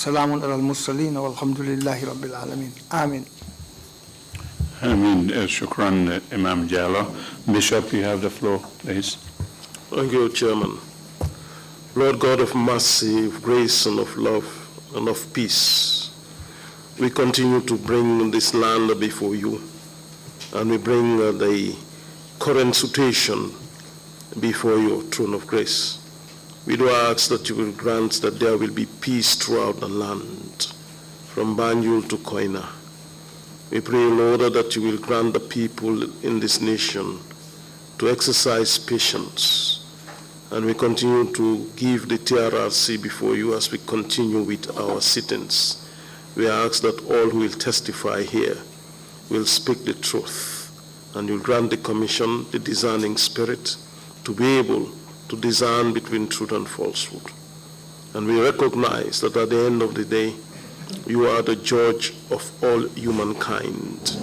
Salamun ala al-mursaleen walhamdulillahi rabbil alameen. Amen. Amen. Shukran, Imam Jallo. Bishop, you have the floor, please. Thank you, Chairman. Lord God of mercy, of grace, and of love, and of peace, we continue to bring this land before you, and we bring the current situation before your throne of grace. We do ask that you will grant that there will be peace throughout the land, from Banjul to Koina. We pray, Lord, that you will grant the people in this nation to exercise patience. And we continue to give the Trrc before you as we continue with our sittings. We ask that all who will testify here will speak the truth, and you'll grant the commission the discerning spirit to be able to discern between truth and falsehood. And we recognize that at the end of the day, you are the judge of all humankind.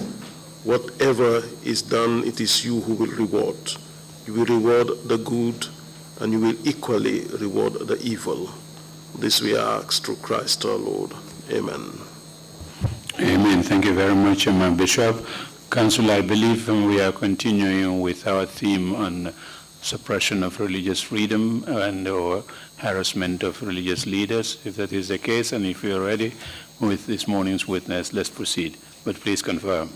Whatever is done, it is you who will reward. You will reward the good, and you will equally reward the evil. This we ask through Christ our Lord. Amen. Amen. Thank you very much, Imam Bishop. Council, I believe we are continuing with our theme on suppression of religious freedom and or harassment of religious leaders. If that is the case, and if you are ready with this morning's witness, let's proceed. But please confirm.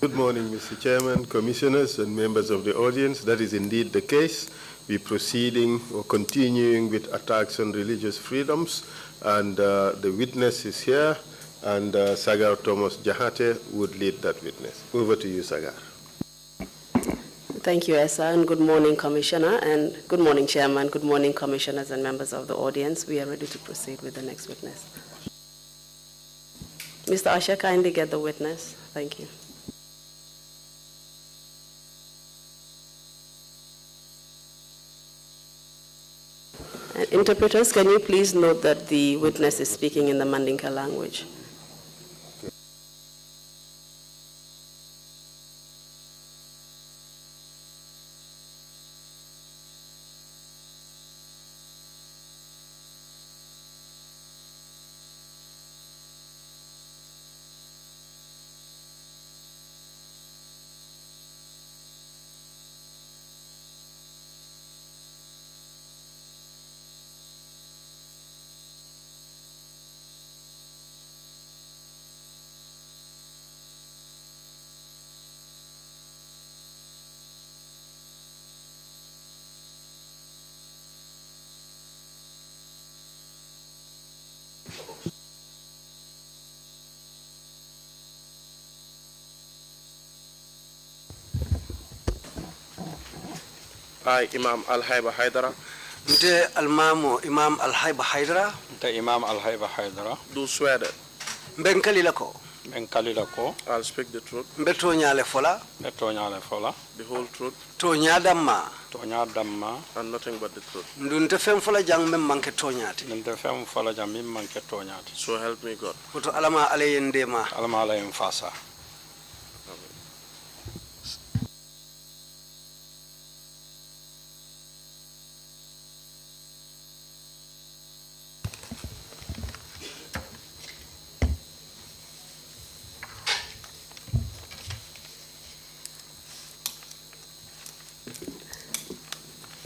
Good morning, Mr. Chairman, commissioners, and members of the audience. That is indeed the case. We're proceeding or continuing with attacks on religious freedoms, and the witness is here, and Sagar Thomas Jahate would lead that witness. Over to you, Sagar. Thank you, Esa, and good morning, Commissioner, and good morning, Chairman, good morning, Commissioners and members of the audience. We are ready to proceed with the next witness. Mr. Usher, kindly get the witness. Thank you. Interpreters, can you please note that the witness is speaking in the Mandinka language? I, Imam Alhaiba Hydara, Imam Alhaiba Hydara, Imam Alhaiba Hydara, do swear that I'll speak the truth, the whole truth, and nothing but the truth. So help me God.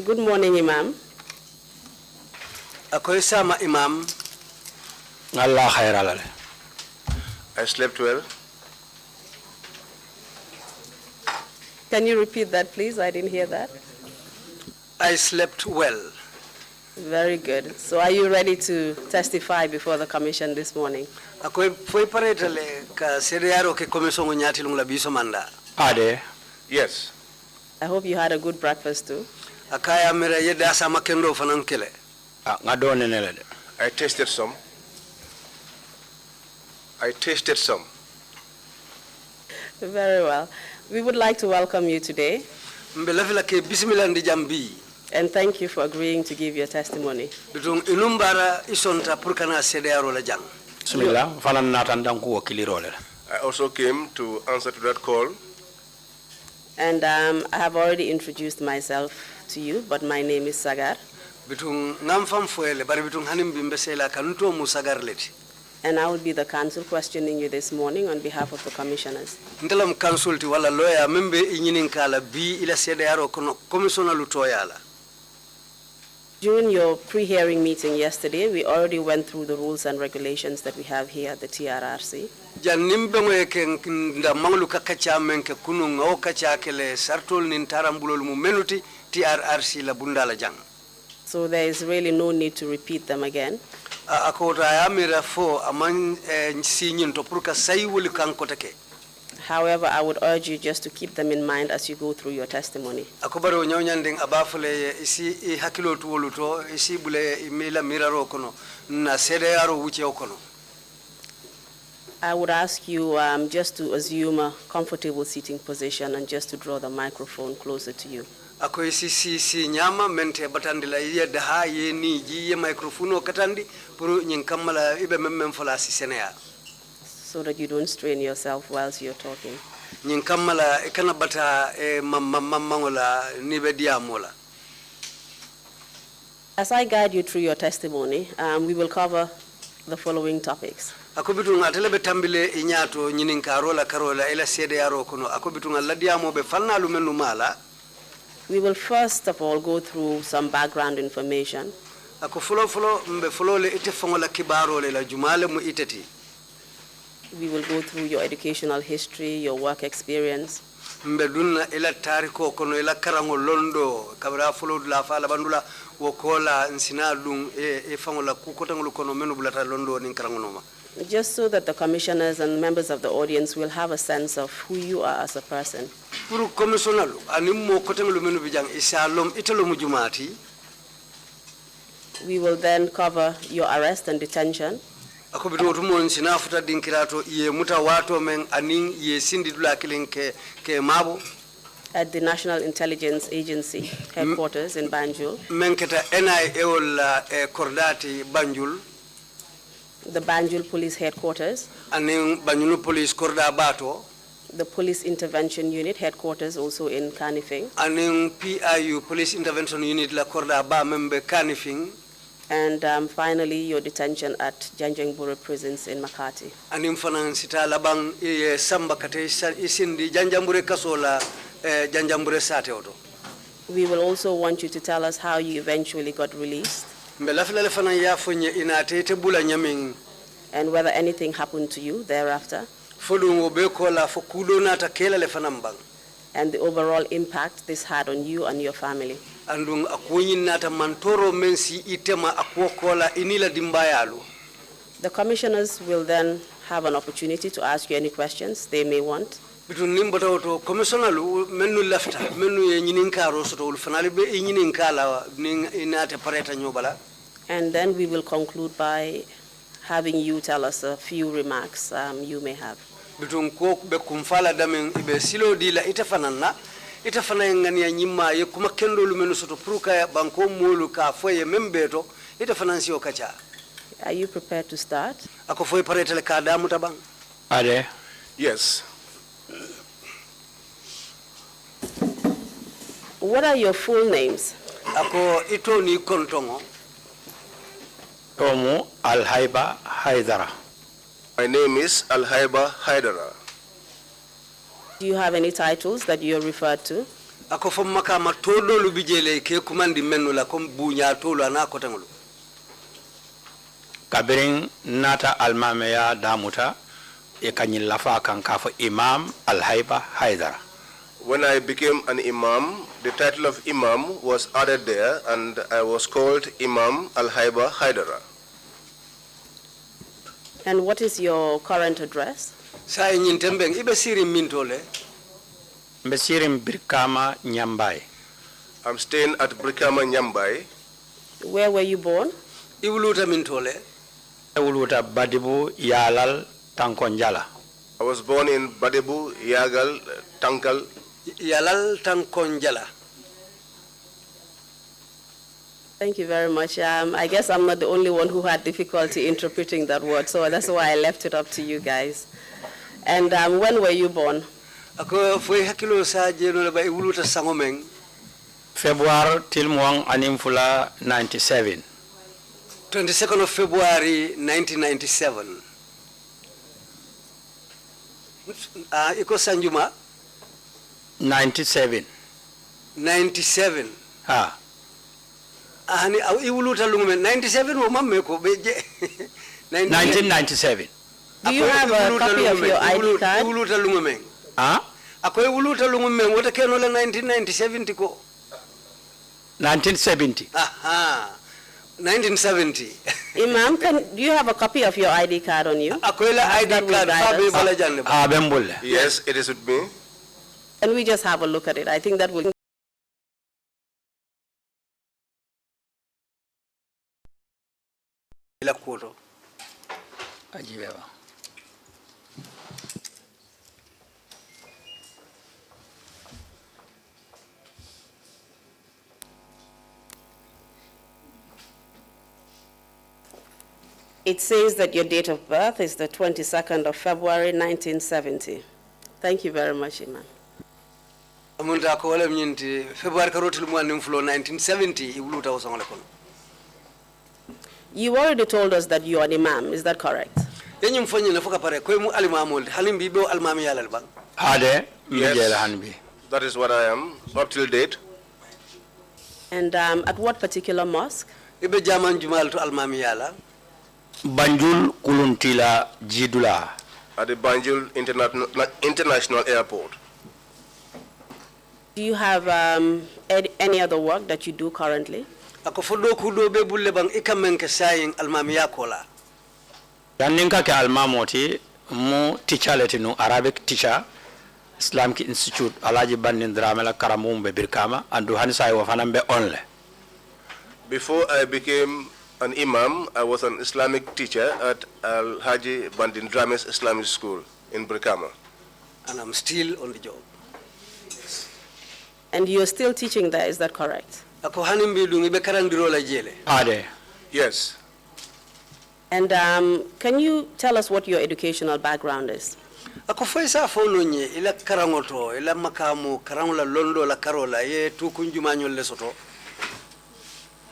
Good morning, Imam. Imam. Allah khair. I slept well. Can you repeat that, please? I didn't hear that. I slept well. Very good. So are you ready to testify before the commission this morning? Ade. Yes. I hope you had a good breakfast too. I tasted some. Very well. We would like to welcome you today and thank you for agreeing to give your testimony. I also came to answer to that call. And I have already introduced myself to you, but my name is Sagar. And I will be the counsel questioning you this morning on behalf of the commissioners. Ntelam counsel ti wala lawyer membe inyinin kala bi ila CDRO kono commissioner lutoyala. During your pre-hearing meeting yesterday, we already went through the rules and regulations that we have here at the TRRC. Janimbe ngeke nda manglu kakacha menke kunu ngo kacha kele sartol nin tarambulol mu menuti TRRC la bundala jang. So there is really no need to repeat them again. Akota yamira fo aman sinyin to purka sai wuli kankotake. However, I would urge you just to keep them in mind as you go through your testimony. Akobaro nyonyanding abafule isi hakilo tuwoluto isi bule imila miraro kono na CDRO wuche okono. I would ask you just to assume a comfortable seating position and just to draw the microphone closer to you. Ako isi nyama mente batandila iya daha ye ni ji ye microphone katandi puru nyinkamala ibe memfola si senea. So that you don't strain yourself whilst you're talking. Nyinkamala ikana bata mamangola nibe diamola. As I guide you through your testimony, we will cover the following topics. Akobitunga telebe tambile inyato nyininkarola karola ila CDRO kono akobitunga ladiamo be falna lumenu mala. We will first of all go through some background information. Ako follow mbe follow le ite fongola kibaro le la jumale mu iteti. We will go through your educational history, your work experience. Mbe dunna ila tariko kono ila karango londo kabra follow la fala bandula wokola nsina lung e fongola kukotangulu kono menu bulata londo nin karango noma. Just so that the commissioners and members of the audience will have a sense of who you are as a person. Puru komisionalu animmo kotangulu menu bijang isalom itelo mujumati. We will then cover your arrest and detention. Akobitu tumon sinafuta dinkirato ye muta wato men aning ye sindidula kilinke ke mabo. At the National Intelligence Agency headquarters in Banjul. Menketa NIA ola kordati Banjul. The Banjul Police Headquarters. Aning Banjul Police korda bato. The Police Intervention Unit Headquarters also in Kanifing. Aning PIU Police Intervention Unit la korda ba membe Kanifing. And finally, your detention at Janjangbure prisons in Makati. Aning fanan sita labang samba kate isindi Janjangbure kasola Janjangbure sate oto. We will also want you to tell us how you eventually got released. And whether anything happened to you thereafter. And the overall impact this had on you and your family. The commissioners will then have an opportunity to ask you any questions they may want. And then we will conclude by having you tell us a few remarks you may have. Are you prepared to start? Ade. Yes. What are your full names? Imam Alhaiba Hydara. My name is Alhaiba Hydara. Do you have any titles that you're referred to? Kabirin nata almameya damuta lafa kankafa Imam Alhaiba Hydara. When I became an imam, the title of imam was added there, and I was called Imam Alhaiba Hydara. And what is your current address? Mbesirim Brikama Nyambai. I'm staying at Brikama Nyambai. Where were you born? Iwuluta mintole. Ewuluta Badibu Yalal Tankonjala. I was born in Badebu, Yagal, Tankal. Yalal Tankonjala. Thank you very much. I guess I'm not the only one who had difficulty interpreting that word, so that's why I left it up to you guys. And when were you born? February Tilmuang Animfula 97. 22nd of February 1997. iko sanjuma 97. 97 Ah, iwuluta lungume 97 wo mamme ko beje 1997. Do you have a copy of your ID card? iwuluta lungume Ah, akoy wuluta lungume wota keno la 1997 ko 1970. aha 1970 Imam, do you have a copy of your ID card on you? akoy la ID That will card guide fabe us. bala janne Ah, Bembulle. Yes, it is with me. Can we just have a look at it? I think that will. ila koto Ajibeba. It says that your date of birth is the 22nd of February, 1970. Thank you very much, Imam. amunta ko wala nyinti february karotil mo anim flo 1970 iwuluta osangale kono You already told us that you are an Imam, is that correct? yenyum fonyi na foka pare koy mu alimamol halim bi be almami yalal bang Hade, Yes. Mijela Hanbi. That is what I am, up till date. And at what particular mosque? ibe jaman jumal to almami yala Banjul Kuluntila Jidula. At the Banjul International Airport. Do you have any other work that you do currently? ako fodo ku do be bulle bang ikamen ke sayin almami yakola Yaninka ke almamoti mu teacher letinu Arabic teacher Islamic Institute Alaji Bandin Dramela Karamumbe Birkama and Duhanisa Wafanambe only. Before I became an imam, I was an Islamic teacher at Al-Haji Bandin Drames Islamic School in Brikama. and I'm still on the job And you're still teaching there, is that correct? ako hanim bi dungi be karandiro la jele Hade. Yes. And can you tell us what your educational background is? ako foy sa fono nye ila karangoto ila makamu karangola londo la karola ye tu kunjumanyol le soto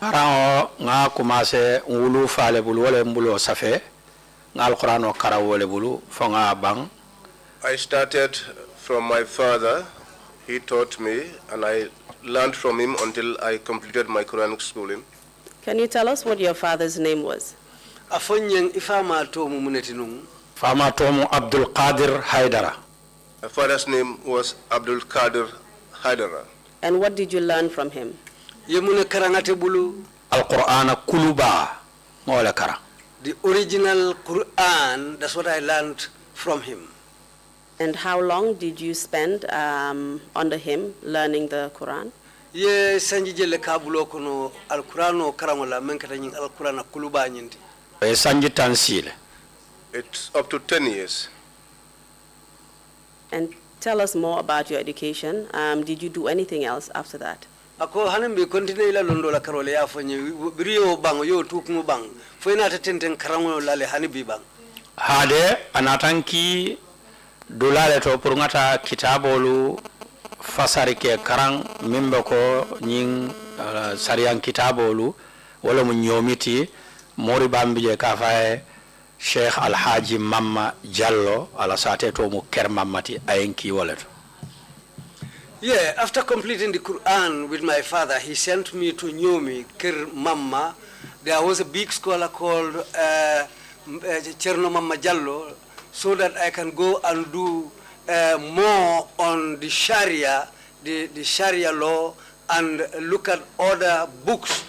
Arango nga kumase ngulu fale bulu wale mbulo safe nga Al-Quran o kara wale bulu fonga bang. I started from my father. He taught me, and I learned from him until I completed my Quranic schooling. Can you tell us what your father's name was? afonyeng ifama to mu muneti num Fama tomu Abdul Qadir Hydara. My father's name was Abdul Qadir Hydara. And what did you learn from him? ye mune karangate bulu Al-Quran kuluba ngole kara. the original Quran. That's what I learned from him. And how long did you spend under him learning the Quran? Ye sanji jelle kabulo kono alquran o karangola men kata nyin alquran kuluba nyindi E sanji tansile. It's up to 10 years. And tell us more about your education. Did you do anything else after that? ako hanim bi continue ila londo la karole ya fonye brio bang yo tukmu bang foyna ta tenten karango la le hanibi bang Hade anatanki dolale to purngata kitabolu fasari ke karang mimbe ko nying sariyan kitabolu wala mu nyomiti mori bambije ka fae Sheikh Alhaji Mamma Jallo ala sate to mu ker mamati ayenki waleto. Yeah, after completing the Quran with my father, he sent me to Nyomi, Kir Mamma. There was a big scholar called Cherno Mamma Jallo, so that I can go and do more on the Sharia, the Sharia law, and look at other books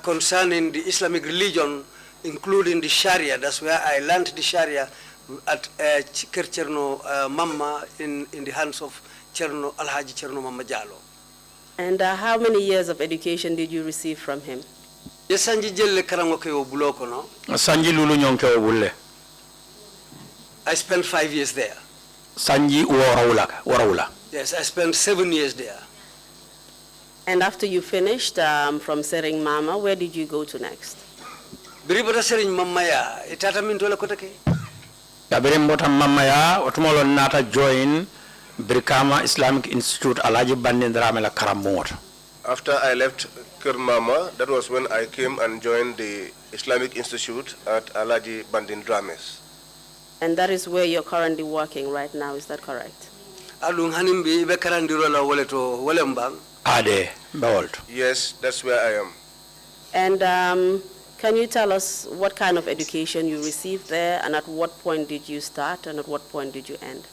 concerning the Islamic religion, including the Sharia. That's where I learned the Sharia at Kir Cherno Mamma in the hands of Cherno Alhaji Cherno Mamma Jallo. And how many years of education did you receive from him? Yesanji jelle karango ke obuloko no. Sanji lulu nyonke obulle. I spent 5 years there. Sanji warawula. Yes, I spent 7 years there. And after you finished from Sering Mama, where did you go to next? Biribata Sering Mamma ya itata mintola kotake. Kabere mbota Mamma ya otumolo nata join Brikama Islamic Institute Alaji Bandin Dramela Karamot. After I left Kirmama, that was when I came and joined the Islamic Institute at Alaji Bandin Drames. And that is where you're currently working right now, is that correct? Alung hanimbi ibe karandiro la woleto wolembang. Ade, bewolt. Yes, that's where I am. And can you tell us what kind of education you received there, and at what point did you start, and at what point did you end?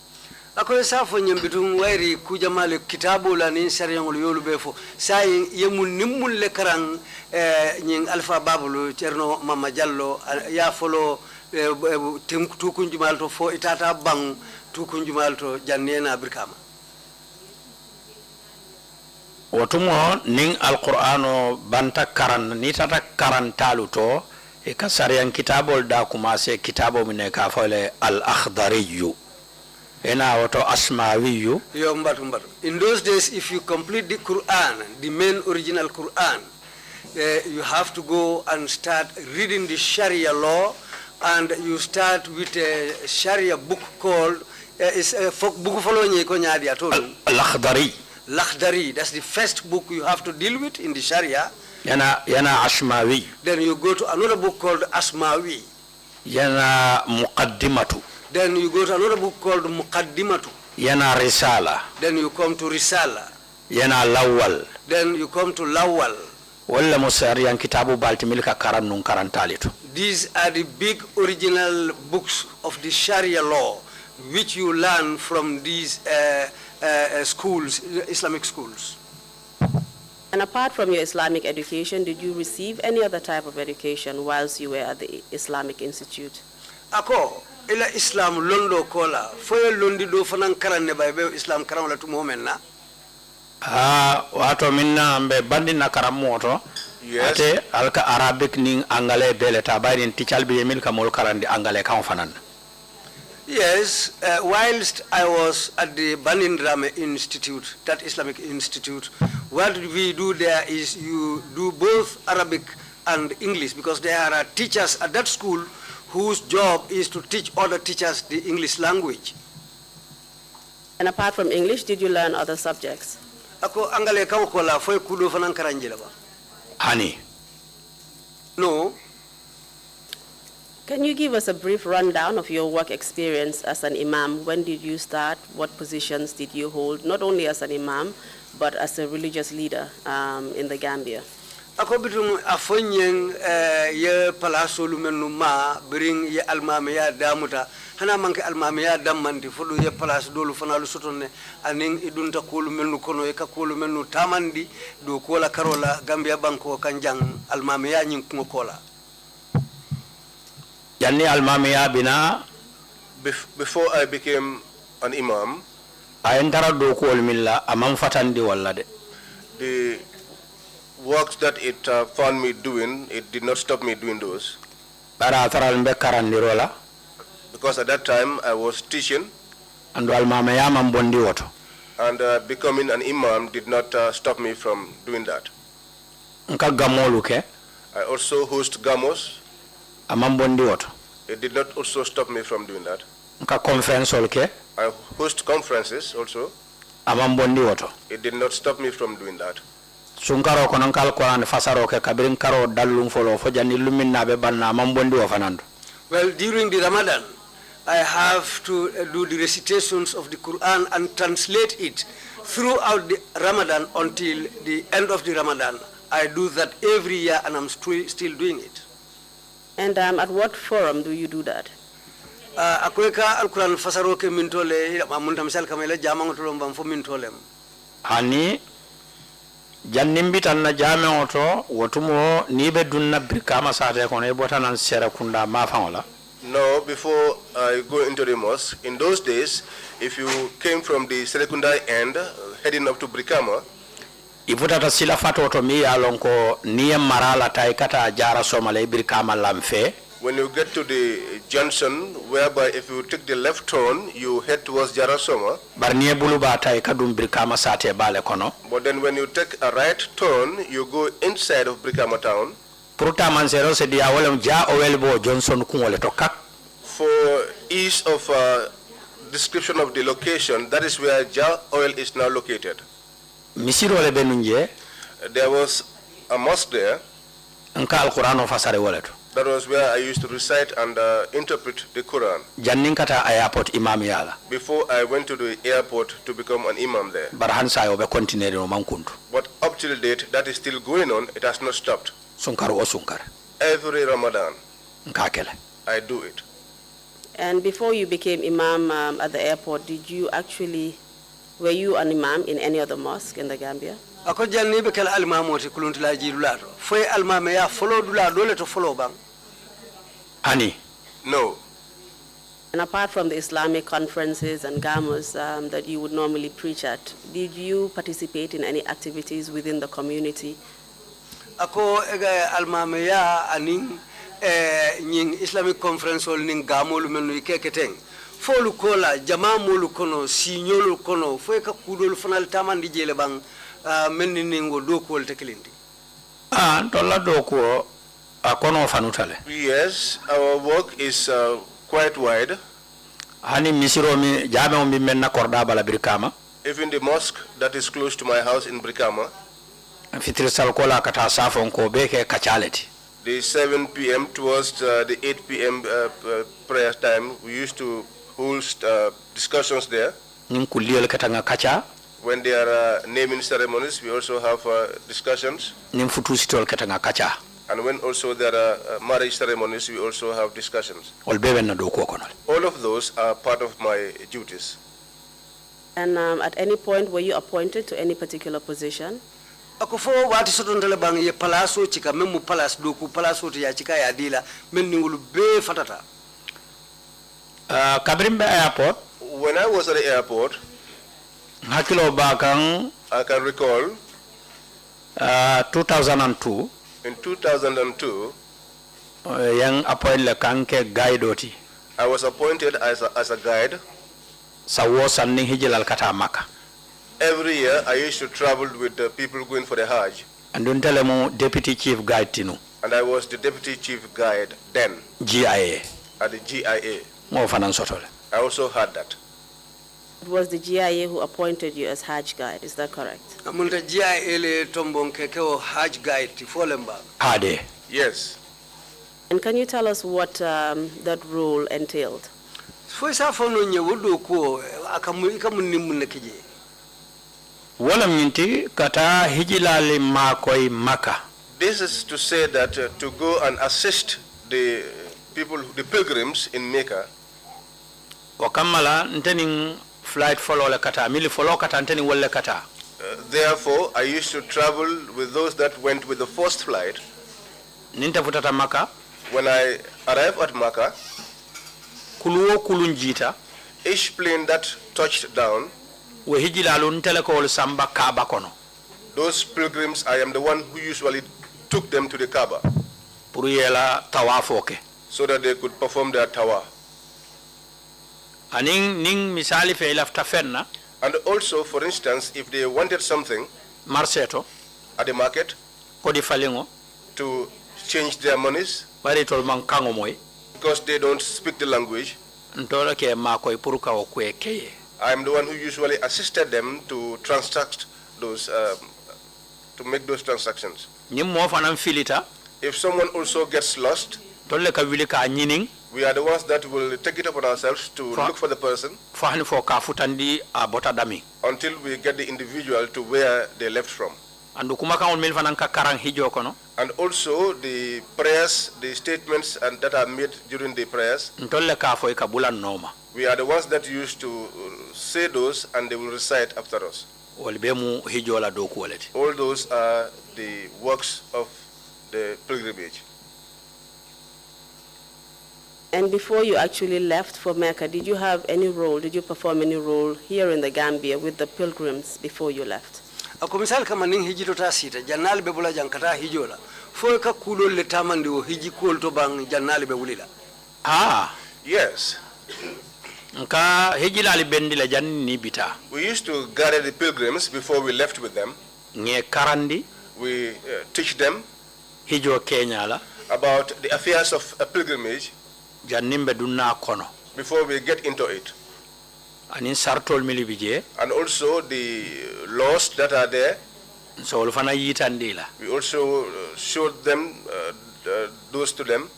Ako safo nyambitung wairi kuja male kitabu la ni sariyangulu yolu befo sai yemu nimmul le karang nying alfa babulu cerno mama jallo ya folo tim tukunjumal to fo itata bang tukunjumal to jannena brikama. Wotumo ning alqur'ano banta karan ni tata karan taluto e ka sariyan kitabol da kuma se kitabo mine ka fole al-akhdariyu ena woto asmawiyu. Yo mbatu. In those days, if you complete the Quran, the main original Quran, you have to go and start reading the Sharia law, and you start with a Sharia book called al-Akhdari. Lakhdari, that's the first book you have to deal with in the Sharia. Yana Ashmawi. Then you go to another book called Asmawi. Yana Muqaddimatu. Then you go to another book called Muqaddimatu. Yana Risala. Then you come to Risala. Yana Lawal. Then you come to Lawal. Walla musariyan kitabu baltimilka karan nun karantalitu. These are the big original books of the Sharia law, which you learn from these schools, Islamic schools. And apart from your Islamic education, did you receive any other type of education whilst you were at the Islamic Institute? Ako, ila Islam londo kola, foye londi do fanan karan ne baybe Islam karan wala tumo menna. Wato minna ambe bandi na karamoto. Yes. Ate alka Arabic ning angale bele tabayrin tichal bi emil kamol karandi angale kan fanan. Yes, whilst I was at the Banindrame Institute, that Islamic Institute, what we do there is you do both Arabic and English, because there are teachers at that school whose job is to teach other teachers the English language. And apart from English, did you learn other subjects? Ako angale kan ko la foy kudo fanan karanjela ba. Hani. No. Can you give us a brief rundown of your work experience as an imam? When did you start? What positions did you hold, not only as an imam, but as a religious leader in the Gambia? Ako bitum afonyeng ye palaso lumenu ma bring ye almamiya damuta hana manke almamiya dammanti fodu ye palaso dolu fanalu sotone aning idunta kolu menu kono e ka kolu menu tamandi do kola karola Gambia banko kanjang almamiya nyin kola. Yanni almamiya bina Before I became an imam, ayendara do ko milla amam fatandi walla de. the works that it found me doing, it did not stop me doing those. Bara taral mbe karandirola Because at that time I was teaching, andu almamiya mam bondi woto. and becoming an imam did not stop me from doing that. Nka gamolu ke I also host gamos. amam bondi woto. It did not also stop me from doing that. Nka conference ke I host conferences also. amam bondi woto. It did not stop me from doing that. Sunkaro konon kal Quran fasaro ke kabirin karo dallum folo fo janni luminna be banna amam bondi wo fanando. Well, during the Ramadan, I have to do the recitations of the Quran and translate it throughout the Ramadan until the end of the Ramadan. I do that every year, and I'm still doing it. And at what forum do you do that? Akweka al-Quran fasaro ke mintole amunta misal kamela jamang tolom bam fo mintolem. Hani jannimbi tan na jame oto wotumo ni be dunna brikama sate kono e botanan sera kunda ma fangola. Now, before I go into the mosque, in those days, if you came from the Serekunda end, heading up to Brikama, Ifutata sila fato to mi alonko niye marala taikata jara somale brikama lamfe. when you get to the junction, whereby if you take the left turn, you head towards Jarasoma. Barniye buluba taikadum brikama sate bale kono. But then when you take a right turn, you go inside of Brikama town. Pruta mansero se dia wolem ja owelbo Johnson kungole to kak. For ease of description of the location, that is where Jar Oil is now located. Misiro le benunje There was a mosque there. nka alquran fasare woleto. That was where I used to recite and interpret the Quran. Jannin kata airport imam yala. Before I went to the airport to become an imam there. Barhan sayo be continue no mankuntu. But up till date, that is still going on. It has not stopped. Sunkar o sunkar. Every Ramadan, Nkakele. I do it. And before you became imam at the airport, were you an imam in any other mosque in the Gambia? Ako janni be kala almamoti kuluntula jirulato. Foi almame ya follow dula dole to follow bang. Ani. No. And apart from the Islamic conferences and gamas that you would normally preach at, did you participate in any activities within the community? Ako almame ya aning nying Islamic conference ol ning gamolu menu ikeketeng. Folu kola jama molu kono signolu kono foi ka kudol fanal tamandi jele bang menni ningo dokol tekelindi. Dolla doko akono fanutale. Yes, our work is quite wide. Hani misiro mi jame o mi menna korda bala Brikama. Even the mosque that is close to my house in Brikama. Fitri sal kola kata safon ko beke kachaleti. The 7 p.m. towards the 8 p.m. Prayer time, we used to hold discussions there. Nim kuliyol katanga kacha. When there are naming ceremonies, we also have discussions. Nim futusitol katanga kacha. And when also there are marriage ceremonies, we also have discussions. All of those are part of my duties. And at any point, were you appointed to any particular position? Ako fo wati sotondele bang ye palaso chika memu palas doku palaso ya chika ya dila meningulu be fatata. Kabrimbe airport. When I was at the airport, Hakilo bakang I can recall 2002. In 2002, yang appointed kanke guide oti. I was appointed as a guide. Sawo sanni hijilal kata Maka. Every year, I used to travel with the people going for the Hajj. And untelemo deputy chief guide tinu. And I was the deputy chief guide then. GIA. At the GIA. Mo finansotole. I also had that. It was the GIA who appointed you as Hajj guide, is that correct? Amunta GIA le tombon kekeo Hajj guide ti folemba. Ade. Yes. And can you tell us what that role entailed? Foi sa fono nye wudo ko akamunni munne kije. Wala minti kata hijilali makoi Maka. This is to say that to go and assist the people, the pilgrims in Mecca. Wakamala ntening flight follow le kata mili follow kata ntening wole kata. Therefore, I used to travel with those that went with the first flight. Ninta futata Maka. When I arrived at Mecca, kuluwo kulunjita. Each plane that touched down, we hijilalu nteleko samba Kaaba kono. Those pilgrims, I am the one who usually took them to the Kaaba. Puruyela tawafoke. So that they could perform their tawaf. Ning misali fe ilafta fenna. And also, for instance, if they wanted something Marseto at the market, kodi falingo to change their monies, because they don't speak the language, I am the one who usually assisted them to transact those, to make those transactions. If someone also gets lost, we are the ones that will take it upon ourselves to look for the person until we get the individual to where they left from. And also the prayers, the statements and that are made during the prayers, we are the ones that used to say those and they will recite after us. All those are the works of the pilgrimage. And before you actually left for Mecca, did you have any role, did you perform any role here in the Gambia with the pilgrims before you left? Ako misal kama ning hijito ta sita jannal be bula jankata hijola fo ka kulo le tamandi o hiji kol to bang jannal be wulila. Yes. Nka hijilali bendila janni bita. We used to gather the pilgrims before we left with them. Nge karandi. We teach them hijo Kenya la about the affairs of a pilgrimage. Jannimbe dunna kono. Before we get into it. And also the laws that are there. So we also showed them those to them.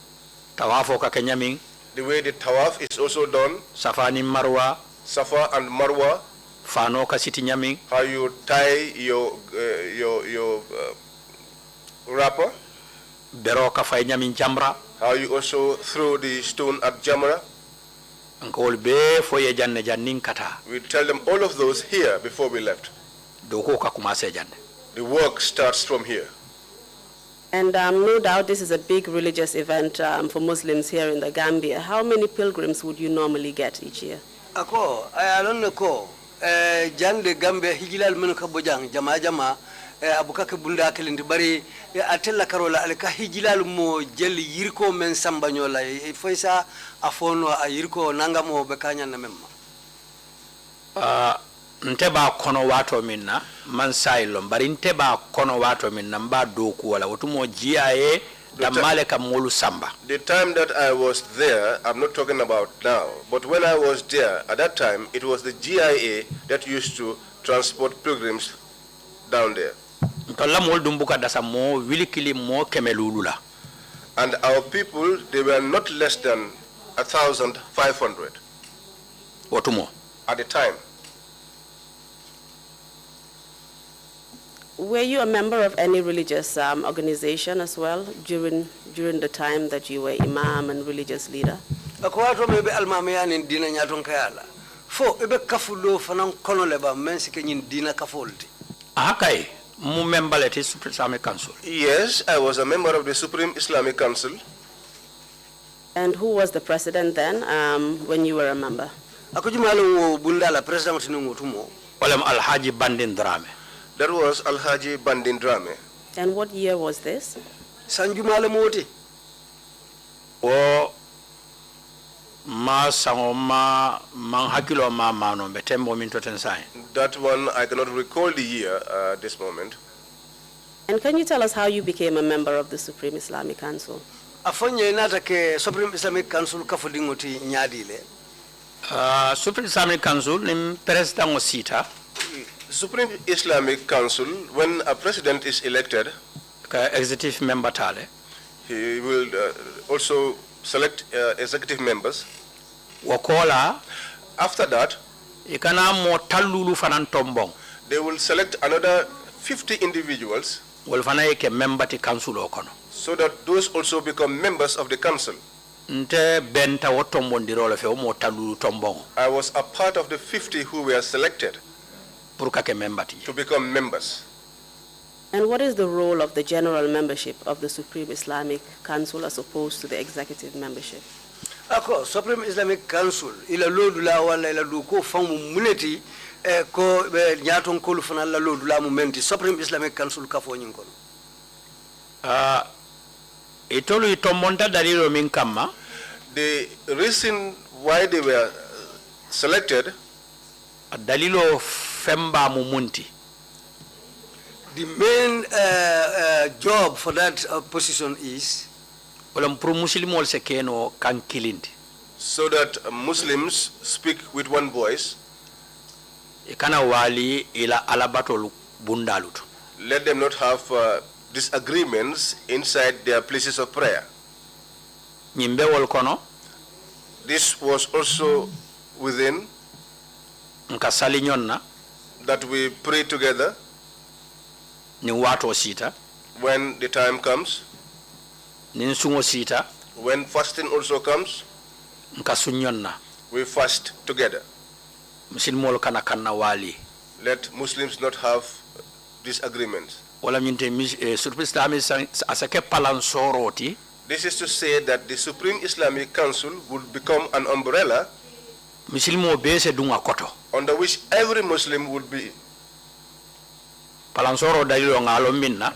tawafo ka kenyamin the way the tawaf is also done, Safa ni Marwa Safa and Marwa, fano ka siti nyamin how you tie your wrapper, bero ka fay nyamin jamra how you also throw the stone at Jamra. ngol be foye janne jannin kata We tell them all of those here before we left. do ko ka commencer janne. The work starts from here. And no doubt this is a big religious event for Muslims here in the Gambia. How many pilgrims would you normally get each year? Ako, ayalon ko, jande Gambia hijilal menu ka bojang jama abukake bunda kelindi bari atella karola alka hijilal mo jeli yirko men sambanyola foisa afono a yirko nangamo bekanya na memma. Nteba kono wato minna man sailom bari nteba kono wato minna mba doku wala wotumo GIA damale ka molu samba. The time that I was there, I'm not talking about now, but when I was there, at that time, it was the GIA that used to transport pilgrims down there. Ntolla mol dumbuka dasa mo wilikili mo kemelulula. And our people, they were not less than 1,500 Wotumo. at the time. Were you a member of any religious organization as well during the time that you were imam and religious leader? Ako wato mebe almamaya ni dina nyaton kayala. Fo ebe kafulo fanan kono leba mensi kenyin dina kafolti. Ahakai mu member leti Supreme Islamic Council. Yes, I was a member of the Supreme Islamic Council. And who was the president then when you were a member? Ako jumalo bundala president tinungo tumo. Olem Alhaji Bandin Drame. That was Alhaji Bandin Drame. And what year was this? Sanjumale moti. O ma sangoma man hakilo ma mano betembo minto tensai. That one, I cannot recall the year at this moment. And can you tell us how you became a member of the Supreme Islamic Council? Afonye nata ke Supreme Islamic Council kafudingoti nyadile. Supreme Islamic Council nim president osita. Supreme Islamic Council, when a president is elected, Ka executive member tale. he will also select executive members. Wakola After that, ikana mo talulu fanan tombong. they will select another 50 individuals Wol fana yake member ti council okono. so that those also become members of the council. Nte benta wotombondirolo fe o mo talulu tombong. I was a part of the 50 who were selected Pour kake member ti. to become members. And what is the role of the general membership of the Supreme Islamic Council as opposed to the executive membership? Ako Supreme Islamic Council ila lodula wala ila duko famu muneti ko nyaton kolu fana la lodula mumenti Supreme Islamic Council kafo nyinkono. Itolu itombonta dalilo min kama. The reason why they were selected, Dalilo femba mumunti. The main job for that position is Olam pro muslimol se keno kan kilindi. so that Muslims speak with one voice. Ikana wali ila alabatolu bundalutu. Let them not have disagreements inside their places of prayer. Nyimbe wol kono This was also within nka sali nyonna that we pray together ni wato sita when the time comes, ni sungo sita when fasting also comes, nka sunyonna we fast together. muslimol kana kanna wali. Let Muslims not have disagreements. Wala nyinte Supreme Islamic asake palansoroti. This is to say that the Supreme Islamic Council would become an umbrella Muslimo bese dunga koto. under which every Muslim would be. Palansoro dalilo ngalo minna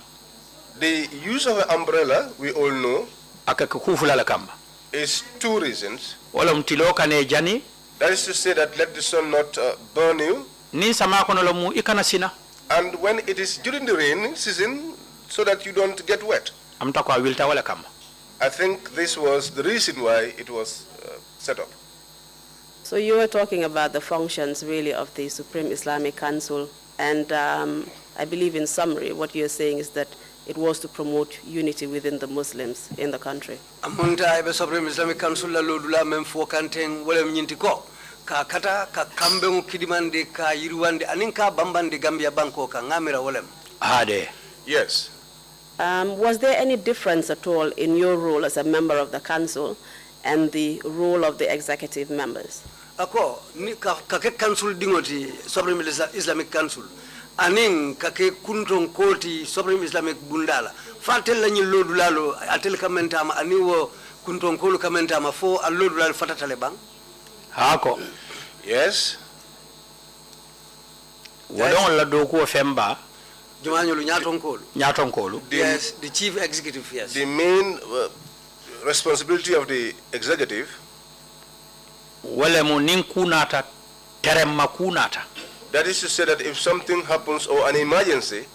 The use of an umbrella, we all know, akake kufula la kamba. is two reasons. Wala mtilo kane jani That is to say that let the sun not burn you, ni sama kono lo mu ikana sina. and when it is during the rain season, so that you don't get wet. Amta kwa wilta wala kamba. I think this was the reason why it was set up. So you were talking about the functions really of the Supreme Islamic Council, and I believe in summary what you're saying is that it was to promote unity within the Muslims in the country. Amunta ebe Supreme Islamic Council la lodula mem fokanteng wala nyinti ko ka kata ka kambe kidimande ka yirwande aninka bambande Gambia banko ka ngamira wolem. Hade. Yes. Was there any difference at all in your role as a member of the council and the role of the executive members? Ako ni kake council dingoti Supreme Islamic Council aning kake kunton koti Supreme Islamic Bundala fatel lañu lodulalo atel kamentama aniwo kunton kolu kamentama fo al lodulalo fatatale bang Hako. Yes. Wadon la doku femba. Jumanyolu nyatonkolu. Nyatonkolu. Yes, the chief executive, yes. The main responsibility of the executive Wale mu ninkunata teremma kunata. that is to say that if something happens or an emergency,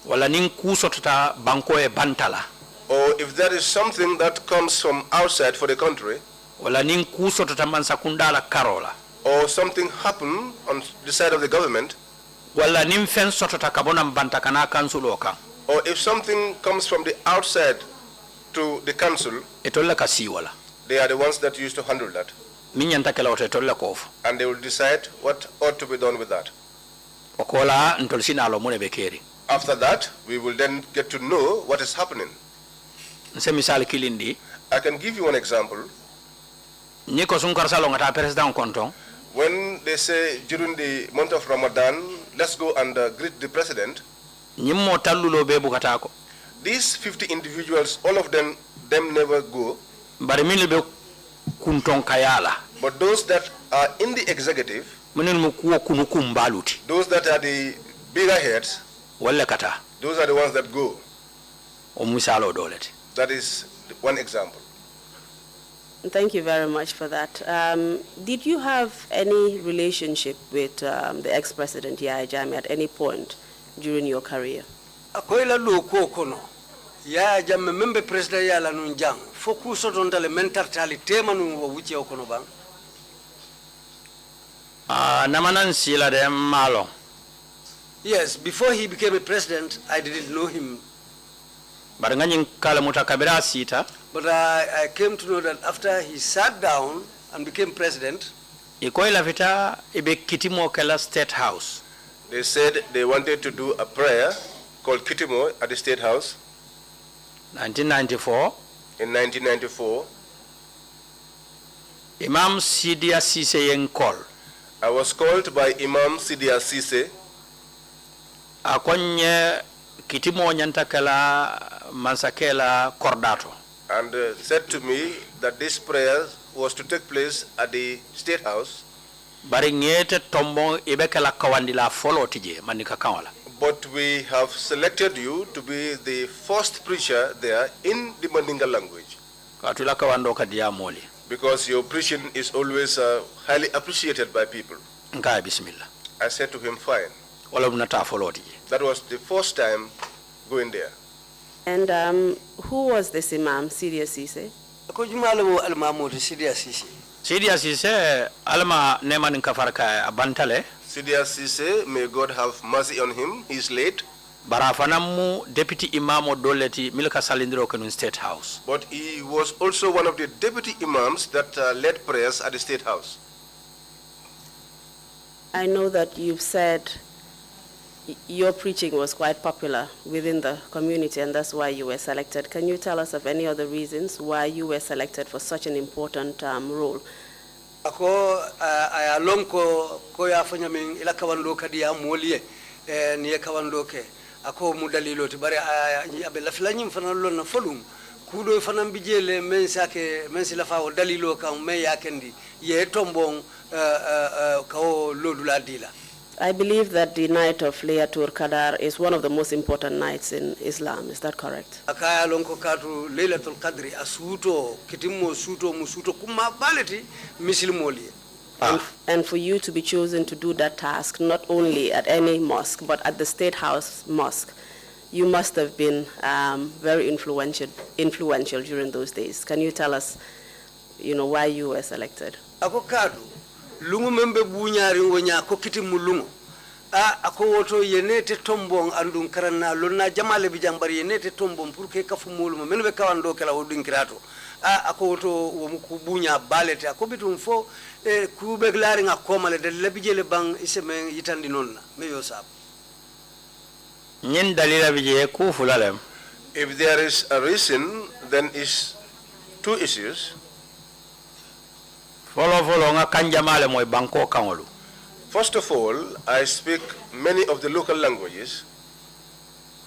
Wala ninkusotata banko e bantala. or if there is something that comes from outside for the country, Wala ninkusotata mansakundala karola. or something happen on the side of the government, Wala nimfen sotata kabona mbanta kana kansulo kan. or if something comes from the outside to the council, Etolla kasi wala. they are the ones that used to handle that. Minyanta kela ote etolla kofu. And they will decide what ought to be done with that. Okola ntolsina alo mune bekeri. After that, we will then get to know what is happening. Nse misali kilindi. I can give you one example. Niko sunkar salong ata president konton. When they say during the month of Ramadan, let's go and greet the president, Nyimmo tallulo be bukatako. these 50 individuals, all of them never go. Bari minil be kunton kayala. But those that are in the executive, Minil mukuo kunukum baluti. those that are the bigger heads, Wale kata. those are the ones that go. O misalo doleti. That is one example. Thank you very much for that. Did you have any relationship with the ex-president Yahya Jammeh at any point during your career? Akoila lo ko kono. Ya jamme membe president ya la nun jang. Focus on the mentality tema nun wo wuce okono bang. Namanan sila de malo. Yes, before he became a president, I didn't know him. Bari nganying kala mutakabira sita. But I came to know that after he sat down and became president, Ikoila vita ibe kitimo kela State House. They said they wanted to do a prayer called Kitimo at the State House 1994. in 1994. Imam Sidia Sise yen call. I was called by Imam Sidia Sise. Akonye kitimo nyanta kela mansakela kordato. And said to me that this prayer was to take place at the State House. Bari ngete tombo ibe kela kawandila follow tije manika kawala. But we have selected you to be the first preacher there in the Mandinga language. Katula kawando kadia moli. Because your preaching is always highly appreciated by people. Nka bismillah. I said to him, fine. Wala mnata follow tije. That was the first time going there. And who was this Imam, Sidia Sise? ko jumalo al mamoud Sidia Sise. Sidia Sise alma neman kafarka abantale. Sidia Sise, may God have mercy on him. He is late. Barafanamu deputy imamo doleti milka salindro kanun State House. But he was also one of the deputy imams that led prayers at the State House. I know that you've said your preaching was quite popular within the community and that's why you were selected. Can you tell us of any other reasons why you were selected for such an important role? Ako ayalom ko ya fanya min ila kawando kadi ya molie ni kawando ke ako mudalilo tibare abela flanyim fanalo na folum kudo fanam bijele men sake men silafa o dalilo kan me yakendi ye tombon kawo lodula dila. I believe that the night of Laylatul Qadr is one of the most important nights in Islam. Is that correct? Akaya lonko katu Laylatul Qadri asuto kitimo suto musuto kuma baleti misilmoli. And for you to be chosen to do that task, not only at any mosque, but at the State House Mosque, you must have been very influential during those days. Can you tell us, why you were selected? Ako kadu lungu membe bunyari wonya ko kiti mulungu ako woto yenete tombon andun karanna lonna jamale bi jambari yenete tombon pour que kafu muluma men be kawando kala wodin kirato ako woto wo ku bunya balete ako bitum fo ku be glari nga komale de labijele bang iseme yitandi nonna me yo sab nyin dalila bije ku fulalem. If there is a reason, then is two issues. Follow nga kanjamale moy banko kangolu. First of all, I speak many of the local languages.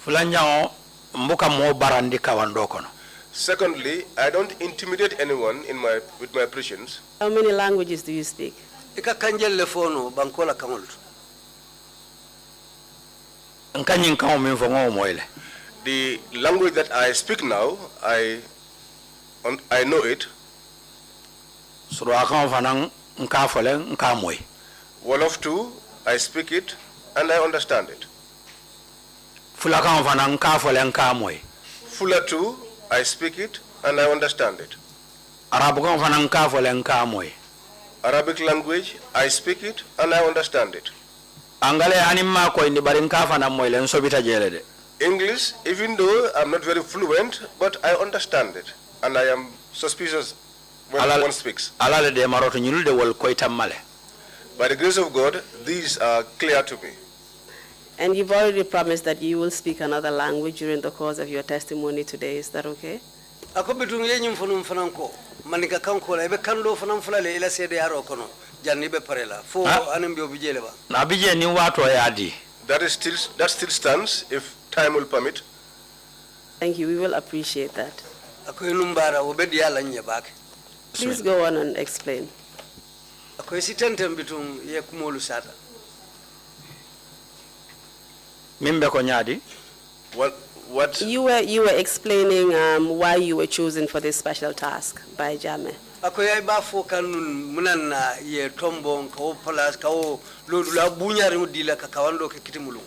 Fulanyao mbuka mo barandi kawando kono. Secondly, I don't intimidate anyone with my presence. How many languages do you speak? ika kanjelle fono banko la kangol nkanyin kan min fo ngo moyle. The language that I speak now, I know it. Suru akan fanan nka fole nka moy. Wolof too, I speak it and I understand it. Fula kan fanan nka fole nka moy. Fula too, I speak it and I understand it. Arabu kan fanan nka fole nka moy. Arabic language, I speak it and I understand it. Angale anima ko indi bari nka fanan moy len sobita jele de. English, even though I'm not very fluent, but I understand it and I am suspicious when one speaks. Alale de maroto nyulde wol koy tamale. By the grace of God, these are clear to me. And you've already promised that you will speak another language during the course of your testimony today. Is that okay? ako bitum yenyum fonum fananko manika kanko la be kando fanam fulale ila sede yaro kono janni be parela fo anem be obijele ba Na bije ni wato yadi. That still stands if time will permit. Thank you. We will appreciate that. ako numbara obedi yalla nyebake Please go on and explain. ako sitentem bitum ye kumolu sata Mimbe ko nyadi. What? You were explaining why you were chosen for this special task by Jame. ako yay ba fo kanun munanna ye tombon ko place ko lodula bunyari mudila ka kawando ke kitimulu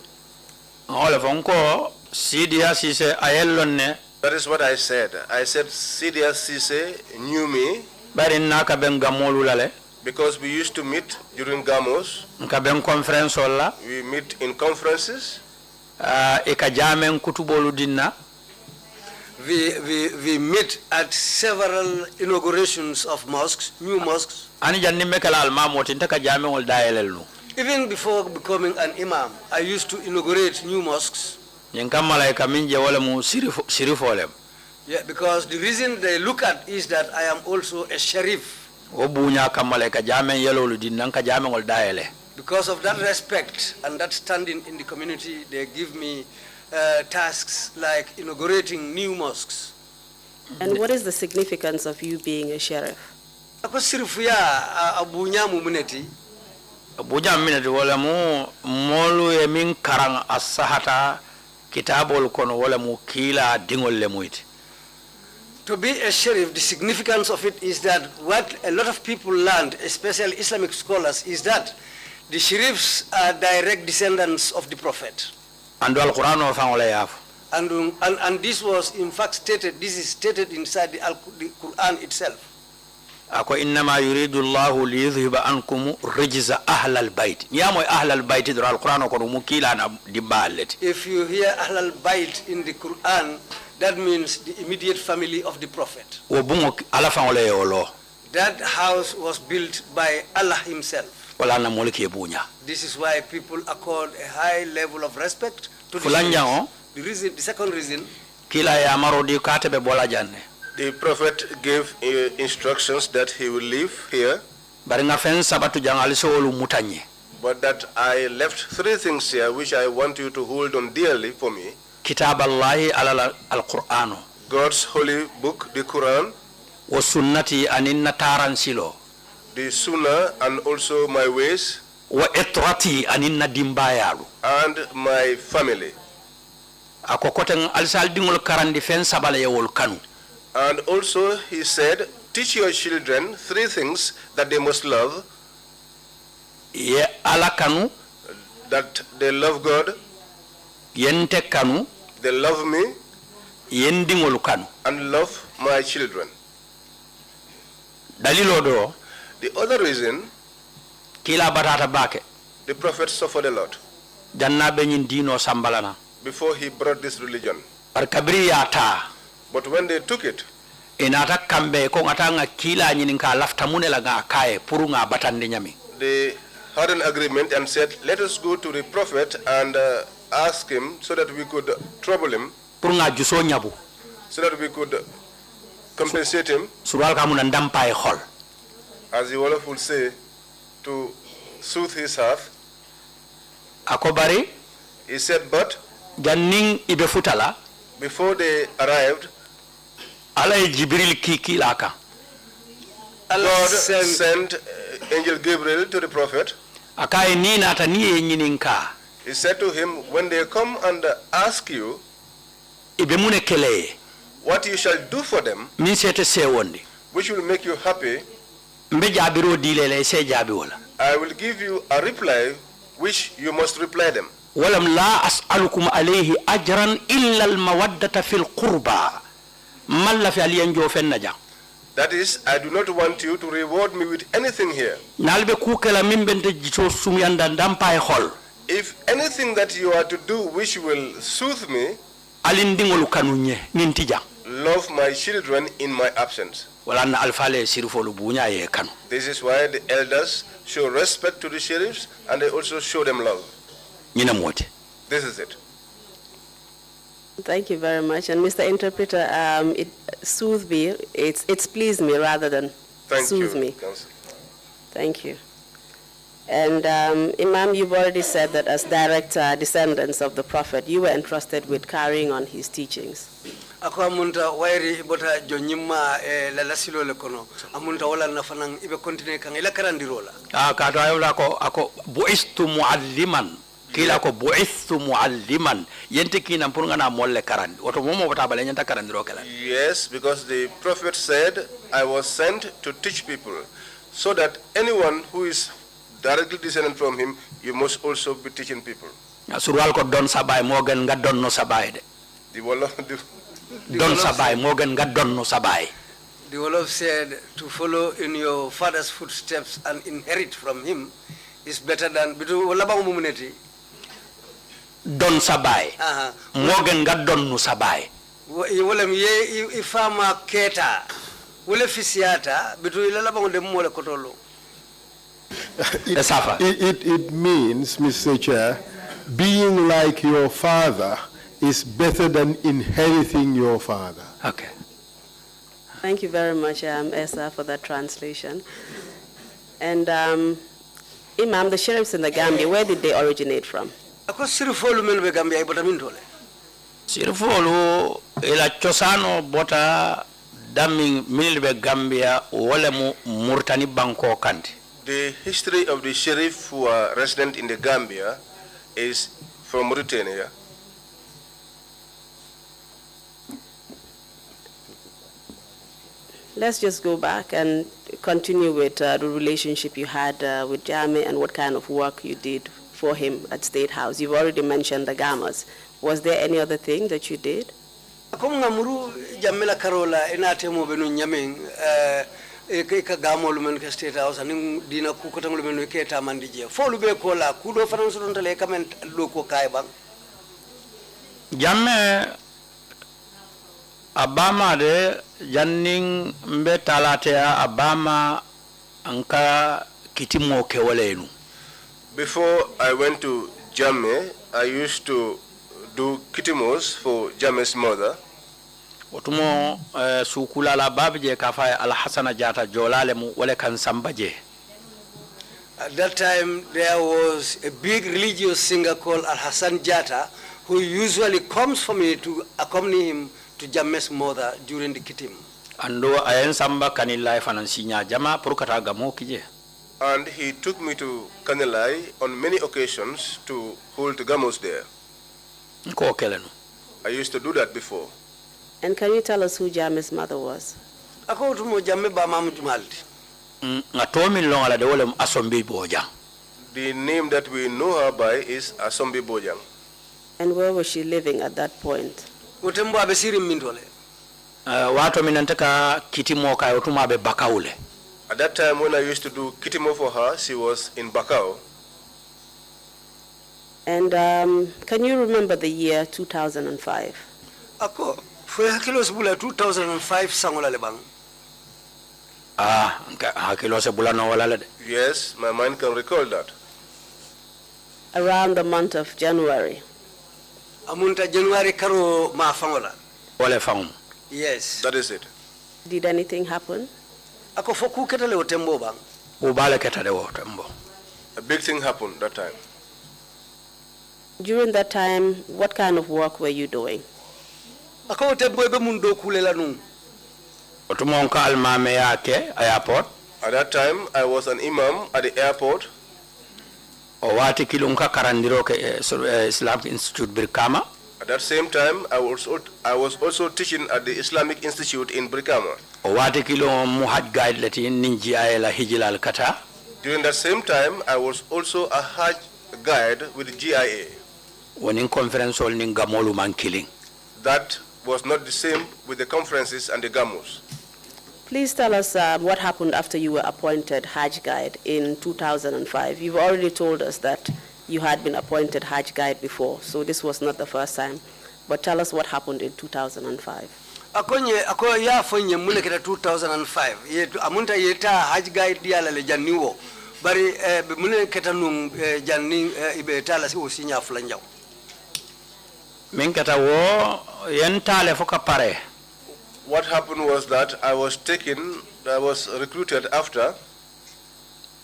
Ole fonko Sidia Sise ayellonne. That is what I said. I said Sidia Sise knew me Bari naka ben gamolu lale. because we used to meet during Gamos. Nka ben conference wala. We meet in conferences. Eka jamen kutubolu dinna. we meet at several inaugurations of mosques, new mosques. Ani janni mekala almamoti ntaka jamen wal dayelelu. Even before becoming an imam, I used to inaugurate new mosques. Nyenka malaika minje wala mu sirifolem. Yeah, because the reason they look at is that I am also a sharif. Obunya kamalaika jamen yelolu dinna nka jamen wal dayele. Because of that respect and that standing in the community, they give me tasks like inaugurating new mosques. And what is the significance of you being a sheriff? Ako sirifu ya abunya mumuneti. Abuja minati wala mu molu e min karang asahata kitabol kono wala mu kila dingol le muiti. To be a sheriff, the significance of it is that what a lot of people learned, especially Islamic scholars, is that the sheriffs are direct descendants of the Prophet. Ando al-Quran wa fa'ala yafu. And this was in fact stated, this is stated inside the Quran itself. Ako innama yuridu Allahu liyudhhiba ankum rijza ahlal bayt. Yamo ahlal bayt do al-Quran ko mu kila na diballet. If you hear ahlal bayt in the Quran, that means the immediate family of the Prophet. Wo bungo ala fa'ala yolo. That house was built by Allah himself. Wala na mulki bunya. This is why people accord a high level of respect to the Fulanya sheriffs. The second reason, kila ya marodi katebe bola janne. The Prophet gave instructions that he will live here. Bari nga fen sabatu jangali solu mutanye. But that I left three things here which I want you to hold on dearly for me. Kitab Allahi ala al-Qur'anu. God's holy book, the Quran. Wa sunnati aninna taransilo. The Sunnah and also my ways. Wa etrati aninna dimbayalu. And my family. Ako koten alsal dingol karandi fen sabale yewol kanu. And also he said, teach your children three things that they must love. Ye ala kanu. That they love God. Yente kanu. They love me. Yendingol kanu. And love my children. Dalilo do. The other reason, kila batata bake. the Prophet suffered a lot. janna be nyin dino sambalana before he brought this religion. par kabriyata But when they took it, inata kambe ko ngata nga kila nyin ka lafta munela nga kae puru nga batande nyami. they had an agreement and said, let us go to the prophet and ask him so that we could trouble him, Puru nga juso nyabu so that we could compensate him, sural ka mun ndampa e xol. as the Wolof would say, to soothe his heart. Akobari He said, but janning ibe futala before they arrived, alay Jibril kiki laka. God sent Angel Gabriel to the prophet. Akai ni nata ni nyininka He said to him, when they come and ask you ibe mune kele what you shall do for them, min sete sewondi which will make you happy, mbe jabiro dilele se jabi wala I will give you a reply which you must reply them. walam la as'alukum alayhi ajran illa al mawaddata fil qurba malla fi aliyan jo fennaja. That is, I do not want you to reward me with anything here. Nalbe kukela min bente jito sumyanda ndampa e xol If anything that you are to do which will soothe me, alindingolu kanunye nintija love my children in my absence. wala na alfale sirfolu bunya ye kanu. This is why the elders show respect to the sheriffs and they also show them love. Nyina mote. This is it. Thank you very much. And Mr. Interpreter, it soothed me. It's pleased me rather than soothe me. Counsel. Thank you. And Imam, you've already said that as direct descendants of the Prophet, you were entrusted with carrying on his teachings. Ako amunta wairi bota jonyima la lasilo le kono amunta wala na fanang ibe continue kan ila karandirola. Kato ayola ako bu'istu mualliman kila ko bu'istu mualliman yente kina mpurunga na molle karandi oto momo bata bale nyanta karandiro kala. Yes, because the prophet said, I was sent to teach people, so that anyone who is directly descended from him, you must also be teaching people. Surwal ko don sabay mo gan nga don no sabay de. Don sabay mo gan nga don no sabay. The Wolof said to follow in your father's footsteps and inherit from him is better than bitu wala ba mumuneti Don sabay. Mo gan nga don no sabay. Wala ye ifama keta wala fisiata bitu ila ba ngode mo le kotolo. It means, Mr. Chair, being like your father is better than inheriting your father. Okay. Thank you very much, Esa, for that translation. And Imam, the sheriffs in the Gambia, where did they originate from? Ako sirifolu men be Gambia ibota mintole. Sirifolu ila chosano bota daming milbe Gambia wole mu murtani banko kanti. The history of the sheriff who are resident in the Gambia is from Mauritania. Let's just go back and continue with the relationship you had with Jame and what kind of work you did for him at State House. You've already mentioned the Gamas. Was there any other thing that you did? Ako ngamuru jamela karola enate mo benu nyameng ka gamolu men ka State House ani dina ku ko tanglu men ke ta mandije folu be ko la ku do fanan so don tale kamen lo ko kay bang Jamme Abama de janning mbe talatea Abama anka kitimo ke walenu. Before I went to Jammeh, I used to do kitimos for Jammeh's mother. Otumo sukula la babje kafa Al Hasana Jata jolale mu wale kan sambaje. At that time there was a big religious singer called Al Hassan Jata who usually comes for me to accompany him to Jammeh's mother during the kitim. Ando ayen samba kanilai fanansinya jama purukata gamo kije. And he took me to Kanilai on many occasions to hold gamos there. Ko kelenu. I used to do that before. And can you tell us who Jammeh's mother was? Ako tumo Jammeh ba mamu jumalti. Ngatomi longa de wole asombi boja. The name that we know her by is Asombi Bojang. And where was she living at that point? Utembo abesiri mindole. Watu minantaka kitimo ka utuma be bakaule. At that time when I used to do kitimo for her, she was in Bakau. And can you remember the year 2005? Ako, fue hakilo sebula 2005 sangola lebang. Hakilo se bula no wala de. Yes, my mind can recall that. Around the month of January. Amunta January karo ma fangola. Wale fangum. Yes. That is it. Did anything happen? Ako foku ketale o tembo bang. Ubale keta de wo tembo. A big thing happened that time. During that time, what kind of work were you doing? Ako tembo ebe mundo kulela nung. Otumon ka almame yake airport. At that time, I was an imam at the airport. O wati kilunka karandiro ke Islamic Institute Birkama. At that same time, I was also teaching at the Islamic Institute in Brikama. O wati kilo muhaj guide leti ninji ayela hijila al-kata. During that same time, I was also a Hajj guide with the GIA. Wonin conference ol ning gamolu man killing. That was not the same with the conferences and the gamos. Please tell us what happened after you were appointed Hajj guide in 2005. You've already told us that you had been appointed Hajj guide before, so this was not the first time. But tell us what happened in 2005. Ako ya fonye mune keta 2005. Amunta yeta Hajj guide diala le janniwo. Bari mune keta nung janni ibe tala si usinya fulanjaw. Min keta wo yentale foka pare. What happened was that I was recruited after.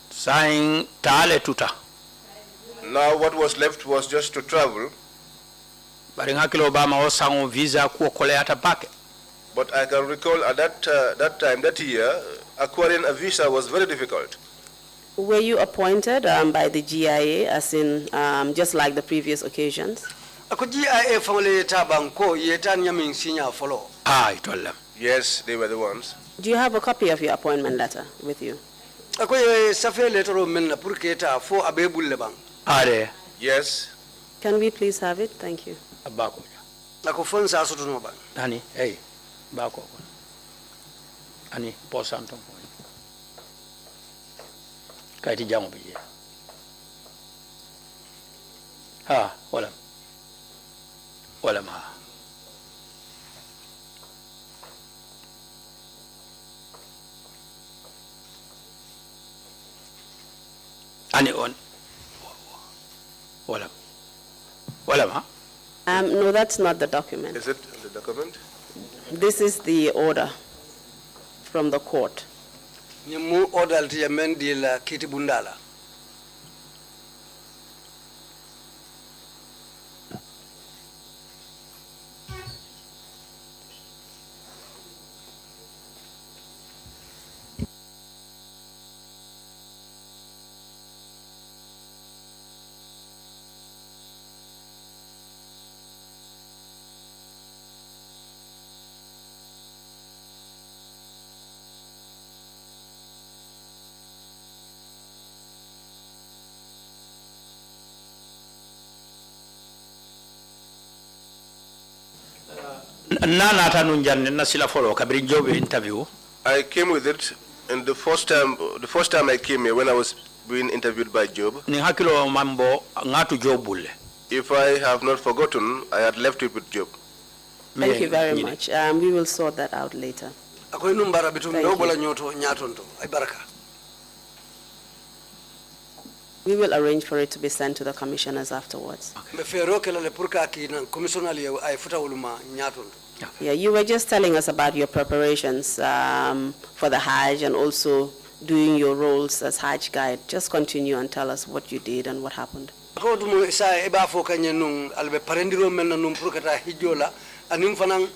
Sain tale tuta. Now what was left was just to travel. Bari ngakilo Obama o sango visa ku kole ata pake. But I can recall at that year, acquiring a visa was very difficult. Were you appointed by the GIA, as in just like the previous occasions? Ako GIA family tabanko yeta nyaming sinya follow. I told them. Yes, they were the ones. Do you have a copy of your appointment letter with you? Ako safe letter o menna pour keta fo abebul lebang. Are. Yes. Can we please have it? Thank you. Abako. Ako phone sa soto no bang. Ani, hey, bako. Ani, posanto. Kaiti jamu bije. Ha, wala. Wala ma. Ani on. Wala. Wala ma. No, that's not the document. Is it the document? This is the order from the court. Nyamu order ti yamendi la kiti bundala. Nana nunjan na sila follow kabiri job interview. I came with it, and the first time I came here when I was being interviewed by Job. Ni hakilo mambo ngatu jobulle. If I have not forgotten, I had left it with Job. Thank you very much. We will sort that out later. Ako inumbara bitum dobola nyoto nyatonto. Ay baraka. We will arrange for it to be sent to the commissioners afterwards. Me fero kala le purka ki na commissioner le ay futa uluma nyatonto. Yeah, you were just telling us about your preparations for the Hajj and also doing your roles as Hajj guide. Just continue and tell us what you did and what happened. Ako dumo isa eba fo kanye nung albe parendiro menna nung purka ta hijola anim fanang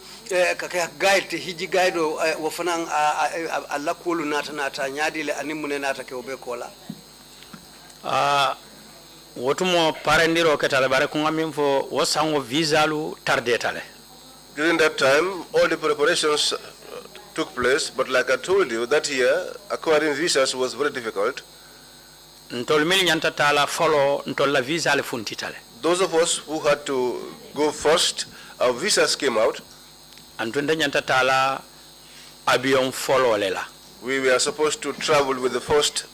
kaka guide hiji guide wo fanang alla kolu nata nyadi le anim mune nata ke obe kola. Wotumo parendiro ketale bare kunga mimfo wosango visalu tardetale. During that time, all the preparations took place, but like I told you, that year, acquiring visas was very difficult. Ntolmili nyanta tala follow ntolla visa le funtitale. Those of us who had to go first, our visas came out. Antwende nyanta tala avion follow lela. We were supposed to travel with the first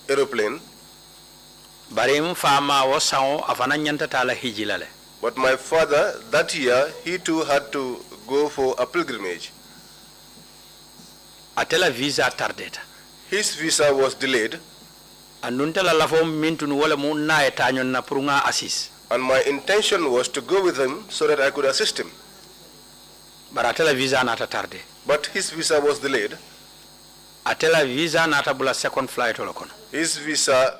aeroplane. Barim fama wasao afana nyanta tala hijilale. But my father, that year, he too had to go for a pilgrimage. Atela visa tardeta. His visa was delayed. Anuntela lafo mintun wala mu na etanyon na purunga assist. And my intention was to go with him so that I could assist him. Baratela visa nata tarde. But his visa was delayed. Atela visa nata bula second flight olokono. His visa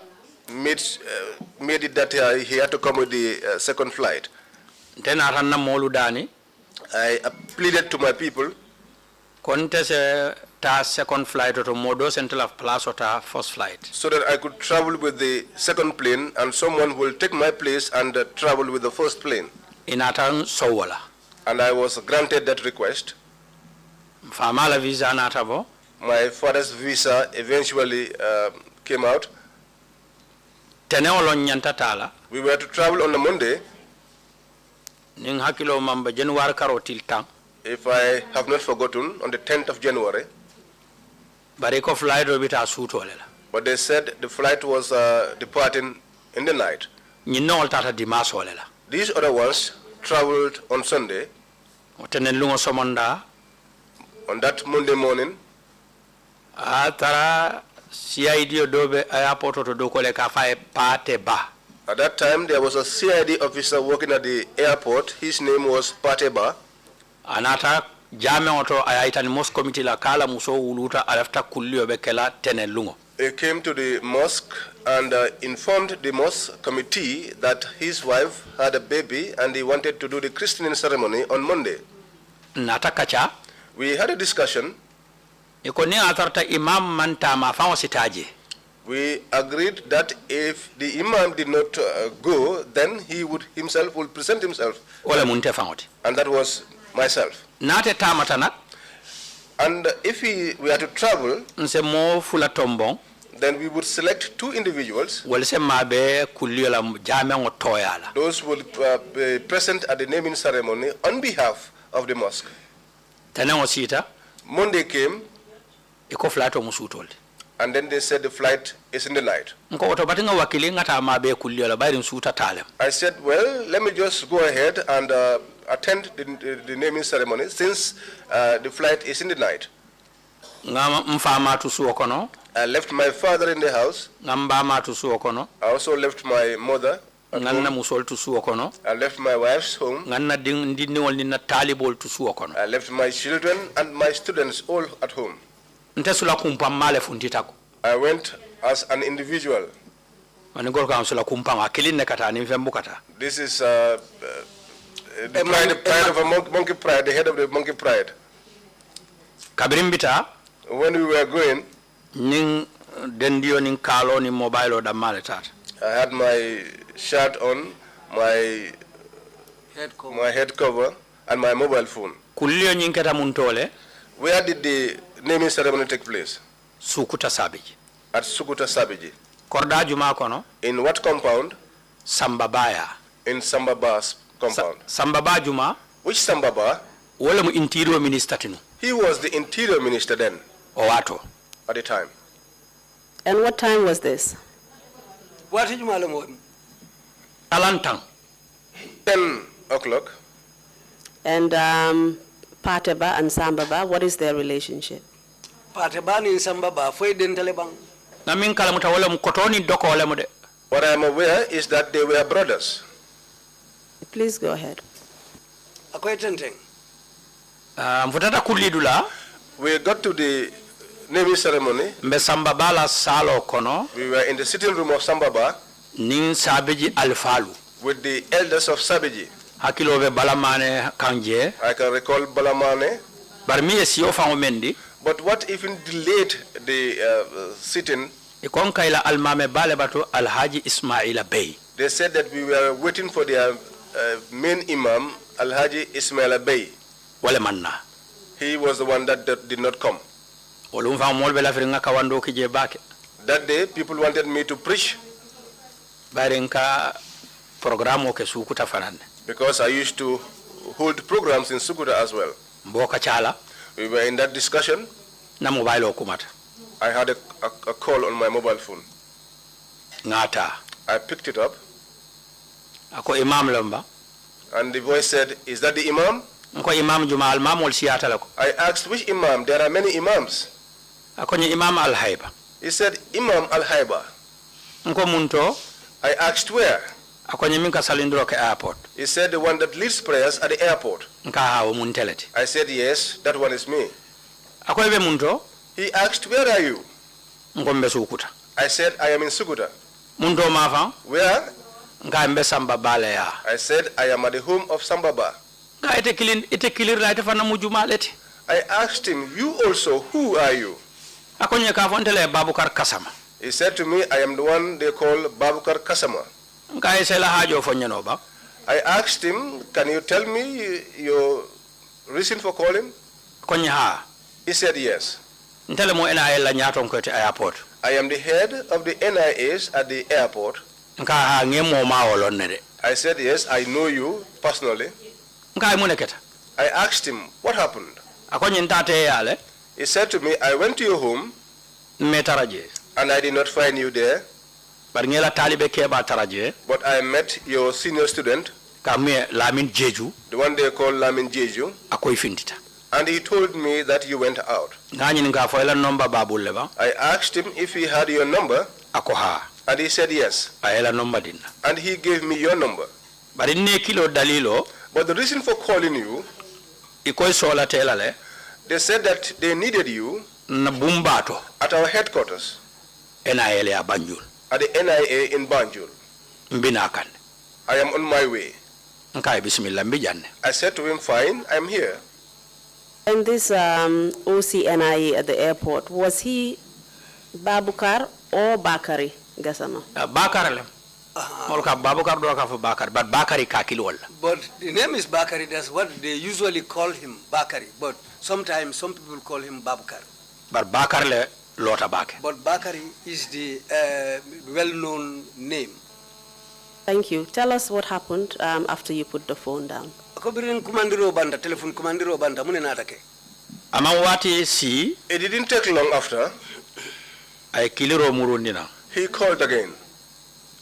made it that he had to come with the second flight. Then aranna molu dani. I pleaded to my people. Contest ta second flight to modo central of plus or ta first flight. So that I could travel with the second plane and someone will take my place and travel with the first plane. Inatan sowala. And I was granted that request. Famala visa natabo. My father's visa eventually came out. Teneolo nyanta tala. We were to travel on a Monday. Ning hakilo mamba January karotil tang. If I have not forgotten, on the 10th of January. Bariko flight obita sutolela. But they said the flight was departing in the night. Nyino tata dimas olela. These other ones traveled on Sunday. Tenelungo somonda. On that Monday morning. Atara CID odobe airport to dokole kafae pate ba. At that time, there was a CID officer working at the airport. His name was Pateba. Anata jame oto ayaita ni mosque committee la kala muso uluta alafta kulio bekela tenelungo. He came to the mosque and informed the mosque committee that his wife had a baby and he wanted to do the christening ceremony on Monday. Natakacha. We had a discussion. Ikoni atarta imam manta mafawo sitaje. We agreed that if the imam did not go, then he would himself will present himself. Wala munte fangoti. And that was myself. Nate tamatana. And if we were to travel, nse mo fula tombong. Then we would select two individuals. Those will be present at the naming ceremony on behalf of the mosque. Monday came. And then they said the flight is in the night. I said, well, let me just go ahead and attend the naming ceremony since the flight is in the night. I left my father in the house. I also left my mother at home. I left my wife's home. I left my children and my students all at home. I went as an individual. This is the pride of a monkey pride, the head of the monkey pride. When we were going, I had my shirt on, my head cover, and my mobile phone. Where did the naming ceremony take place? At Sukuta Sabiji. In what compound? Sambabaya. In Sambaba's compound. Sambaba Juma. Which Sambaba? Interior Minister. He was the interior minister then. Owato. At the time. And what time was this? What is Malamon? Alantang. 10 o'clock. And Pateba and Sambaba, what is their relationship? Pateba and Sambaba, foi dentalebang. Namin kalamuta wala mkotoni doko wala mude. What I am aware is that they were brothers. Please go ahead. Acquainting. Mvutata kulidula. We got to the naming ceremony. Mbesambabala salo kono. We were in the sitting room of Sambaba. Nin Sabiji Alfalu. With the elders of Sabiji. Hakilobe Balamane Kanje. I can recall Balamane. Barmiye siyo fangomendi. But what even delayed the sitting? Ikonkaila almame balebatu Alhaji Ismaila Bey. They said that we were waiting for their main imam, Alhaji Ismaila Bey. Wale manna. He was the one that did not come. That day, people wanted me to preach. Because I used to hold programs in Sukuta as well. We were in that discussion. I had a call on my mobile phone. I picked it up, ako imam lamba and the voice said, "Is that the imam?" ko imam juma al mamol siyata lako I asked, "Which imam? There are many imams." ako ni Imam Alhaiba He said, "Imam Alhaiba." ko munto I asked, "Where?" ako ni min ka salindro ke airport He said, "The one that leads prayers at the airport." nka hawo mun telete I said, "Yes, that one is me." ako be munto He asked, "Where are you?" ngo mbe sukuta I said, "I am in Sukuta." munto ma fa "Where?" nka mbe samba bale ya I said, "I am at the home of Sambaba." nga ite kilir la ite fana mujuma leti I asked him, "You also, who are you?" ako nye ka fontele Babukar Kasama He said to me, "I am the one they call Babukar Kasama." nka isela hajo fonyeno ba I asked him, "Can you tell me your reason for calling?" ko nya ha He said, "Yes. ntele mo ena ella nyaton ko te airport I am the head of the NIAs at the airport." nka ha ngemo ma wolon ne de I said, "Yes, I know you personally." nka mu neketa I asked him, "What happened?" ako nyin tate yale He said to me, "I went to your home metaraje and I did not find you there, bar ngela talibe ke ba taraje but I met your senior student, ka me Lamin Jeju the one they call Lamin Jeju, akoy findita and he told me that you went out." ngani nga fo ela nomba babul le ba I asked him if he had your number, ako ha and he said yes, ayela nomba dinna and he gave me your number. bari ne kilo dalilo But the reason for calling you, ikoy sola tela le they said that they needed you na bumbato at our headquarters, NIL ya Banjul at the NIA in Banjul. mbina kan I am on my way. nkai bismillah mbijanne I said to him, "Fine, I'm here." And this OCNIA at the airport, was he Babukar or Bakari Gassama? Bakar le molka Babukar do ka fo Bakar but Bakari ka kilo wala But the name is Bakari, that's what they usually call him, Bakari. But sometimes some people call him Babukar. but Bakar le lota bake But Bakari is the well-known name. Thank you. Tell us what happened after you put the phone down. Ako birin kumandiro banda, telephone kumandiro banda, mune natake. ama wati si It didn't take long after, ay kiliro murundina he called again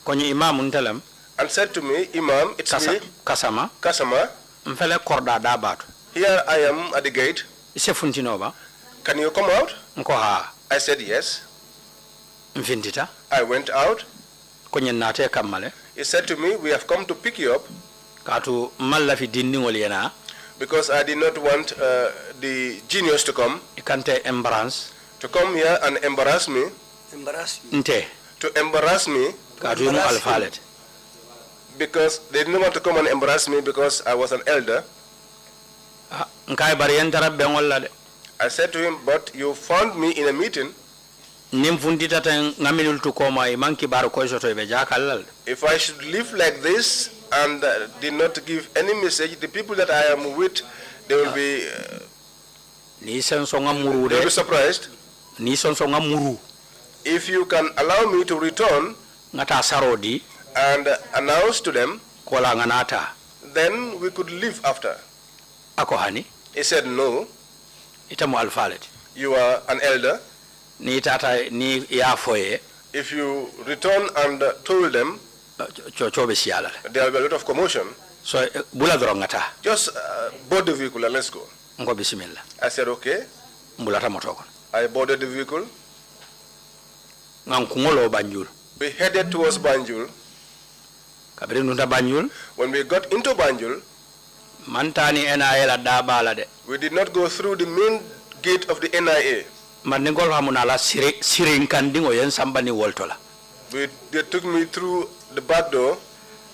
konyi imam ntelam and said to me, "Imam, it's me, kasama Kasama. mfele korda da batu Here I am at the gate. ise funtino ba Can you come out?" nko ha I said, "Yes." mfintita I went out. konyi nate kamale He said to me, "We have come to pick you up katu malla fi dinni yana because I did not want the genius to come embarrass here and embarrass me, Embarrass you. nte to embarrass me, katu mu alfalet because they didn't want to come and embarrass me because I was an elder." nkai bari yentara bengolla de I said to him, "But you found me in a meeting. nim fundita tan ngaminul to koma e manki bar ko soto be jakallal If I should live like this and did not give any message, the people that I am with, they will be, ni sen so ngamuru they'll de be surprised. ni son so ngamuru If you can allow me to return ngata sarodi and announce to them, kola nganata then we could live after." ako hani He said, "No, itamu alfalet you are an elder. ni tata ni ya foye If you return and told them, chobe siala there will be a lot of commotion. so bula doro ngata Just board the vehicle and let's go." ngo bismillah I said, "Okay." mbulata motoko I boarded the vehicle. ngam kungolo Banjul We headed towards Banjul. kabiri nunda Banjul When we got into Banjul, mantani NIL da bala de we did not go through the main gate of the NIA. man ni gol hamuna la sirin kandingo yen sambani woltola They took me through the back door.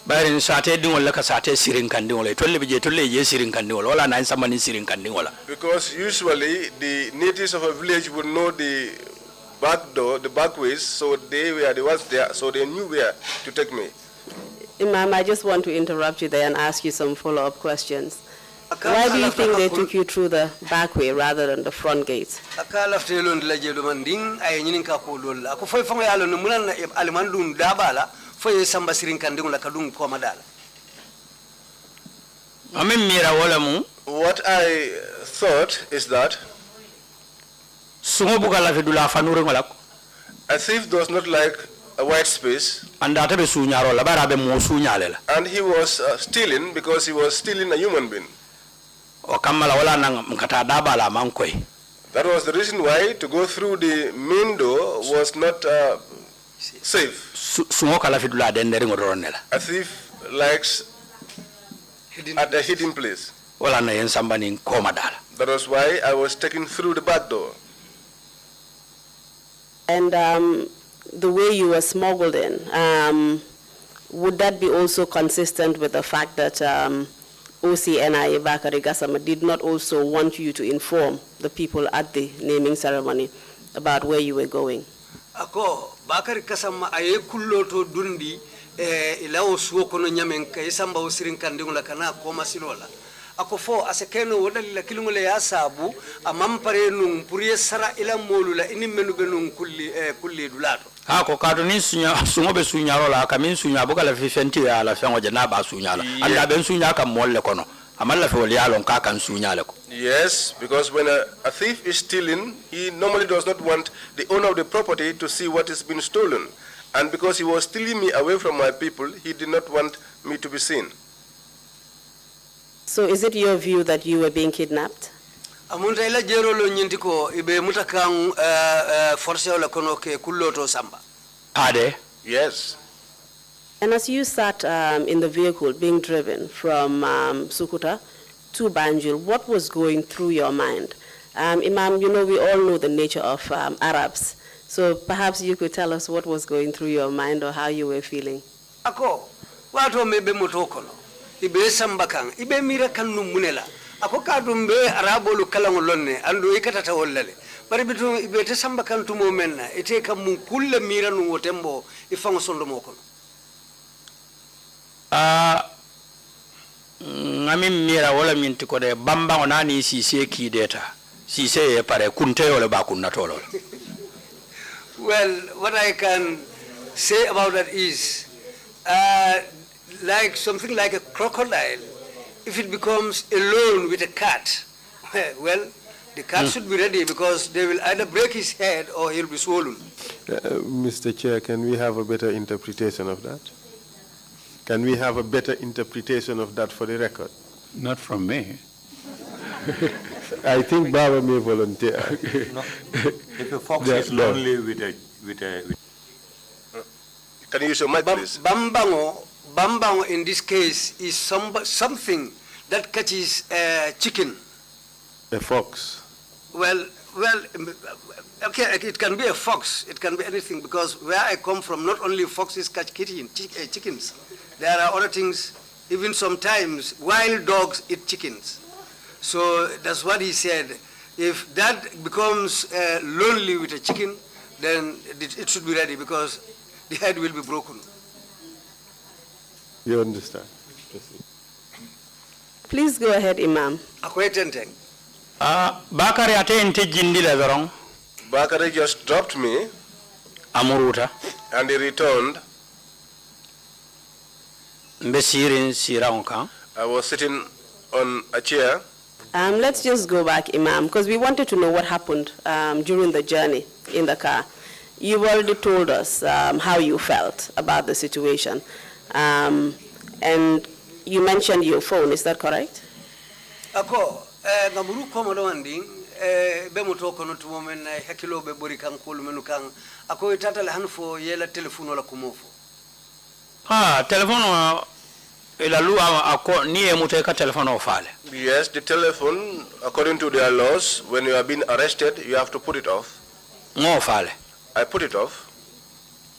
bayrin sate dingol la ka sate sirin kandingo le tolle bije tolle je sirin kandingo wala na sambani sirin kandingo la Because usually the natives of a village would know the back door, the back ways, so they were the ones there, so they knew where to take me. Imam, I just want to interrupt you there and ask you some follow-up questions. Why do you think they took you through the back way rather than the front gates? Akala ftelon la jedo manding ay nyinin ka ko lol ako foy fanga yalo no munan almandun dabala foy samba sirin kanding la kadung ko madala. amen mira wala mu What I thought is that sungo bugala fi dula fanure ngala a thief does not like a white space. And that be sunyaro la bara be mo sunyalela. And he was stealing because he was stealing a human being. O kamala wala nang mkata daba la mankoi. That was the reason why to go through the main door was not safe. Sungoka la fidula denderi ngodoronela. A thief likes at a hidden place. Wala na yen sambani nkoma dala. That was why I was taken through the back door. And the way you were smuggled in, would that be also consistent with the fact that OCNI Bakari Gassama did not also want you to inform the people at the naming ceremony about where you were going? Ako Bakari Gassama aye kullo to dundi ilawo suwo kono nyamen kay samba o sirin kandingula kana koma silola. Ako fo asekeno wodali la kilungole ya sabu amampare nung puriye sara ila molula ini menu benung kulli dulato. Ako kado ni sungobe sunyaro la kamin sunya boka la fifenti ya la fengo jana ba sunyala. Anda ben sunya ka molle kono. Amalla fe wali alon ka kan sunyale ko. Yes, because when a thief is stealing, he normally does not want the owner of the property to see what is being stolen. And because he was stealing me away from my people, he did not want me to be seen. So is it your view that you were being kidnapped? Amunta ila jero lo nyintiko ibe mutakang force ola kono ke kulloto samba. Ade? Yes. And as you sat in the vehicle being driven from Sukuta to Banjul, what was going through your mind? Imam, you know, we all know the nature of Arabs. So perhaps you could tell us what was going through your mind or how you were feeling. Ako, watu mebe motokono. Ibe sambakang, ibe mira kanu munela. Ako kadumbe arabolu kalango lonne, andu ikatata wollale. Bari bitu ibe te sambakan tumo menna, ite kamu kulle mira nu wotembo ifango sondo mokono. Ngami mira wala minti ko de bamba onani sise ki data. Sise e pare kunte wala ba kunna tolo. Well, what I can say about that is like something like a crocodile, if it becomes alone with a cat, well, the cat should be ready because they will either break his head or he'll be swollen. Mr. Chair, can we have a better interpretation of that? Can we have a better interpretation of that for the record? Not from me. I think Baba may volunteer. No. If a fox is lonely with a Can you use your mic, please? Bambango in this case is something that catches chicken. A fox. Well, okay, it can be a fox, it can be anything, because where I come from, not only foxes catch chickens. There are other things, even sometimes wild dogs eat chickens. So that's what he said. If that becomes lonely with a chicken, then it should be ready because the head will be broken. You understand? Please go ahead, Imam. Bakari ate ente jindile dorong. Bakari just dropped me. Amuruta. And he returned. I was sitting on a chair. Let's just go back, Imam, because we wanted to know what happened during the journey in the car. You've already told us how you felt about the situation. And you mentioned your phone, is that correct? Ako, ngamuru komodo anding, be motoko no tumomen hekilo be bori kan kulu menu kan, ako itata le hanfo yela telefono la kumofo. Telefono ila lua ako niye muteka telefono fale. Yes, the telephone, according to their laws, when you are being arrested, you have to put it off. Ngo fale. I put it off.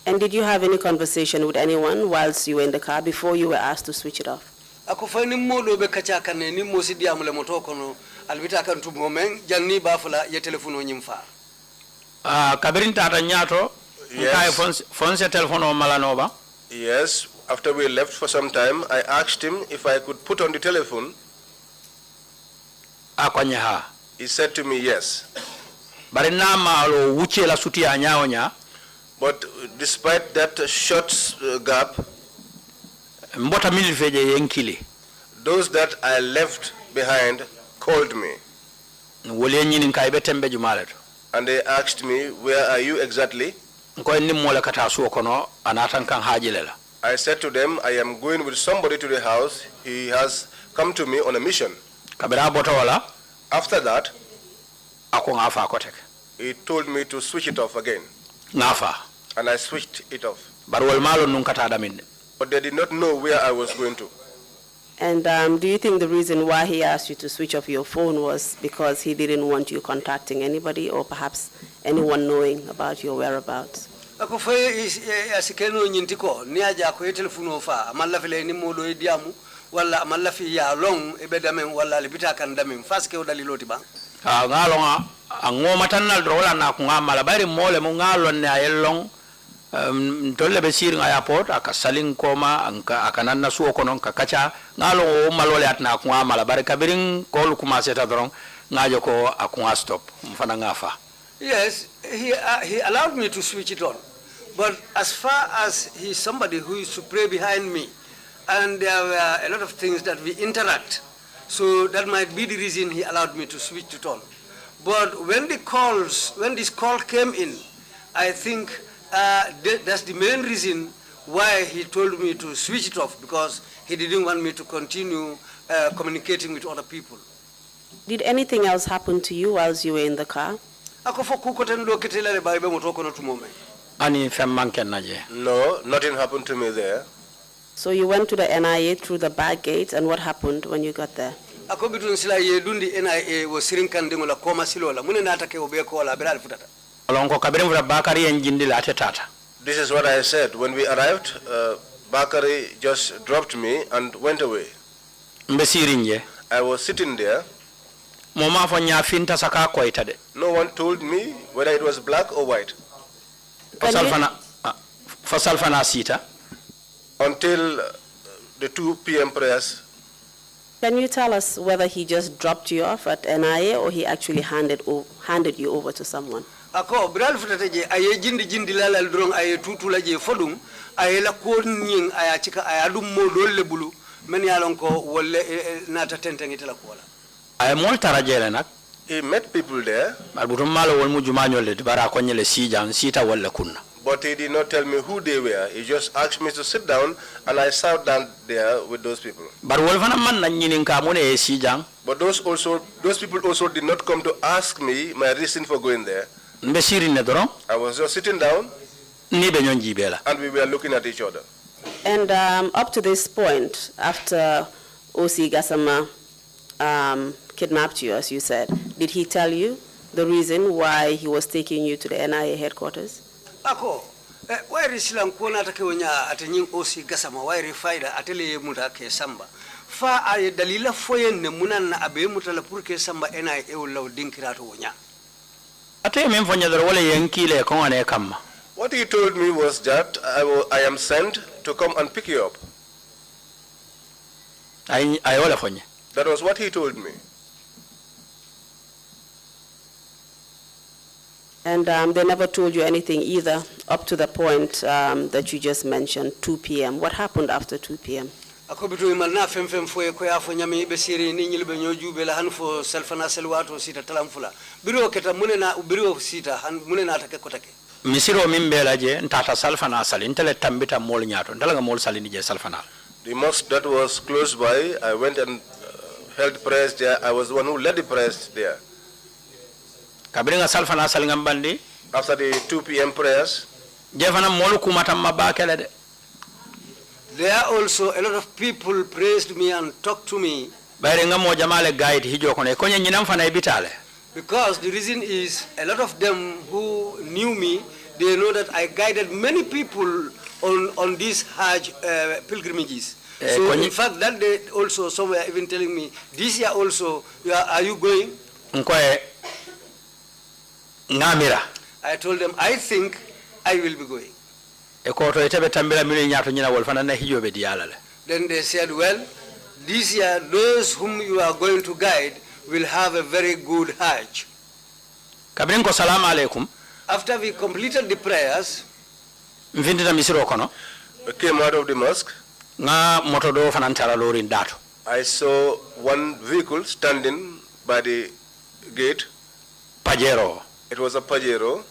And did you have any conversation with anyone whilst you were in the car before you were asked to switch it off? Ako fa ni modo be kacha kane ni mosi diamule motoko no albita kan tumomen janni bafula ye telefono nyimfa. Kabirin tata nyato. Yes. Fonse telefono malanoba. Yes, after we left for some time, I asked him if I could put on the telephone. He said to me, yes. But despite that short gap, those that I left behind called me. And they asked me, where are you exactly? I said to them, I am going with somebody to the house. He has come to me on a mission. After that, he told me to switch it off again. And I switched it off. But they did not know where I was going to. And do you think the reason why he asked you to switch off your phone was because he didn't want you contacting anybody or perhaps anyone knowing about your whereabouts? Ako fay asikeno nyintiko ni aja ko telephone fa amalla fele ni modo diamu wala amalla fi ya long e bedamen wala libita kan damen faske o daliloti ba ngalonga angoma tanal drola na ku ngamala bari mole mo ngalon ne ayelong tolle be sir nga airport aka salin koma anka akananna suo konon ka kacha ngalo o malole atna ku ngamala bari kabirin ko lu kuma seta dron ngajo ko akwa stop mfana ngafa. Yes, he allowed me to switch it on. But as far as he's somebody who is to pray behind me, and there were a lot of things that we interact, so that might be the reason he allowed me to switch it on. But when this call came in, I think that's the main reason why he told me to switch it off, because he didn't want me to continue communicating with other people. Did anything else happen to you whilst you were in the car? No, nothing happened to me there. So you went to the NIA through the back gate, and what happened when you got there? This is what I said. When we arrived, Bakari just dropped me and went away. I was sitting there. No one told me whether it was black or white. Until the 2 p.m. prayers. Can you tell us whether he just dropped you off at NIA or he actually handed you over to someone? Ako bral futaje aye jindi lalal drong aye tutula je fodum aye la ko nying aya cika aya dum mo dolle bulu men yalon ko wolle nata tentengite la ko wala. Ay mol tarajele nak. He met people there. But he did not tell me who they were. He just asked me to sit down, and I sat down there with those people. But those people also did not come to ask me my reason for going there. I was just sitting down, and we were looking at each other. And up to this point, after O.C. Gassama kidnapped you, as you said, did he tell you the reason why he was taking you to the NIA headquarters? Ako, why rislang kona take wonya atenying O.C. Gassama why refaida atele muta ke samba fa ay dalila foyen ne munan na abe muta la pour ke samba NIA wala dinkirato wonya. What he told me was that I am sent to come and pick you up. That was what he told me. And they never told you anything either up to the point that you just mentioned, 2 p.m. What happened after 2 p.m.? Ako bitu imalna fem foye ko ya fo nyami be siri ni nyilbe nyoju be la han fo selfana selwato sita talamfula biro keta munena biro sita han munena take ko take misiro mimbela je ntata salfana sali intele tambita mol nyato ndala mol sali ni je salfana. The mosque that was close by, I went and held prayers there. I was the one who led the prayers there. After the 2 p.m. prayers, there are also a lot of people praised me and talked to me. Because the reason is a lot of them who knew me, they know that I guided many people on these Hajj pilgrimages. So in fact, that day also some were even telling me, this year also, are you going? I told them, I think I will be going. Then they said, well, this year those whom you are going to guide will have a very good Hajj. After we completed the prayers, we came out of the mosque. I saw one vehicle standing by the gate. Pajero. It was a Pajero.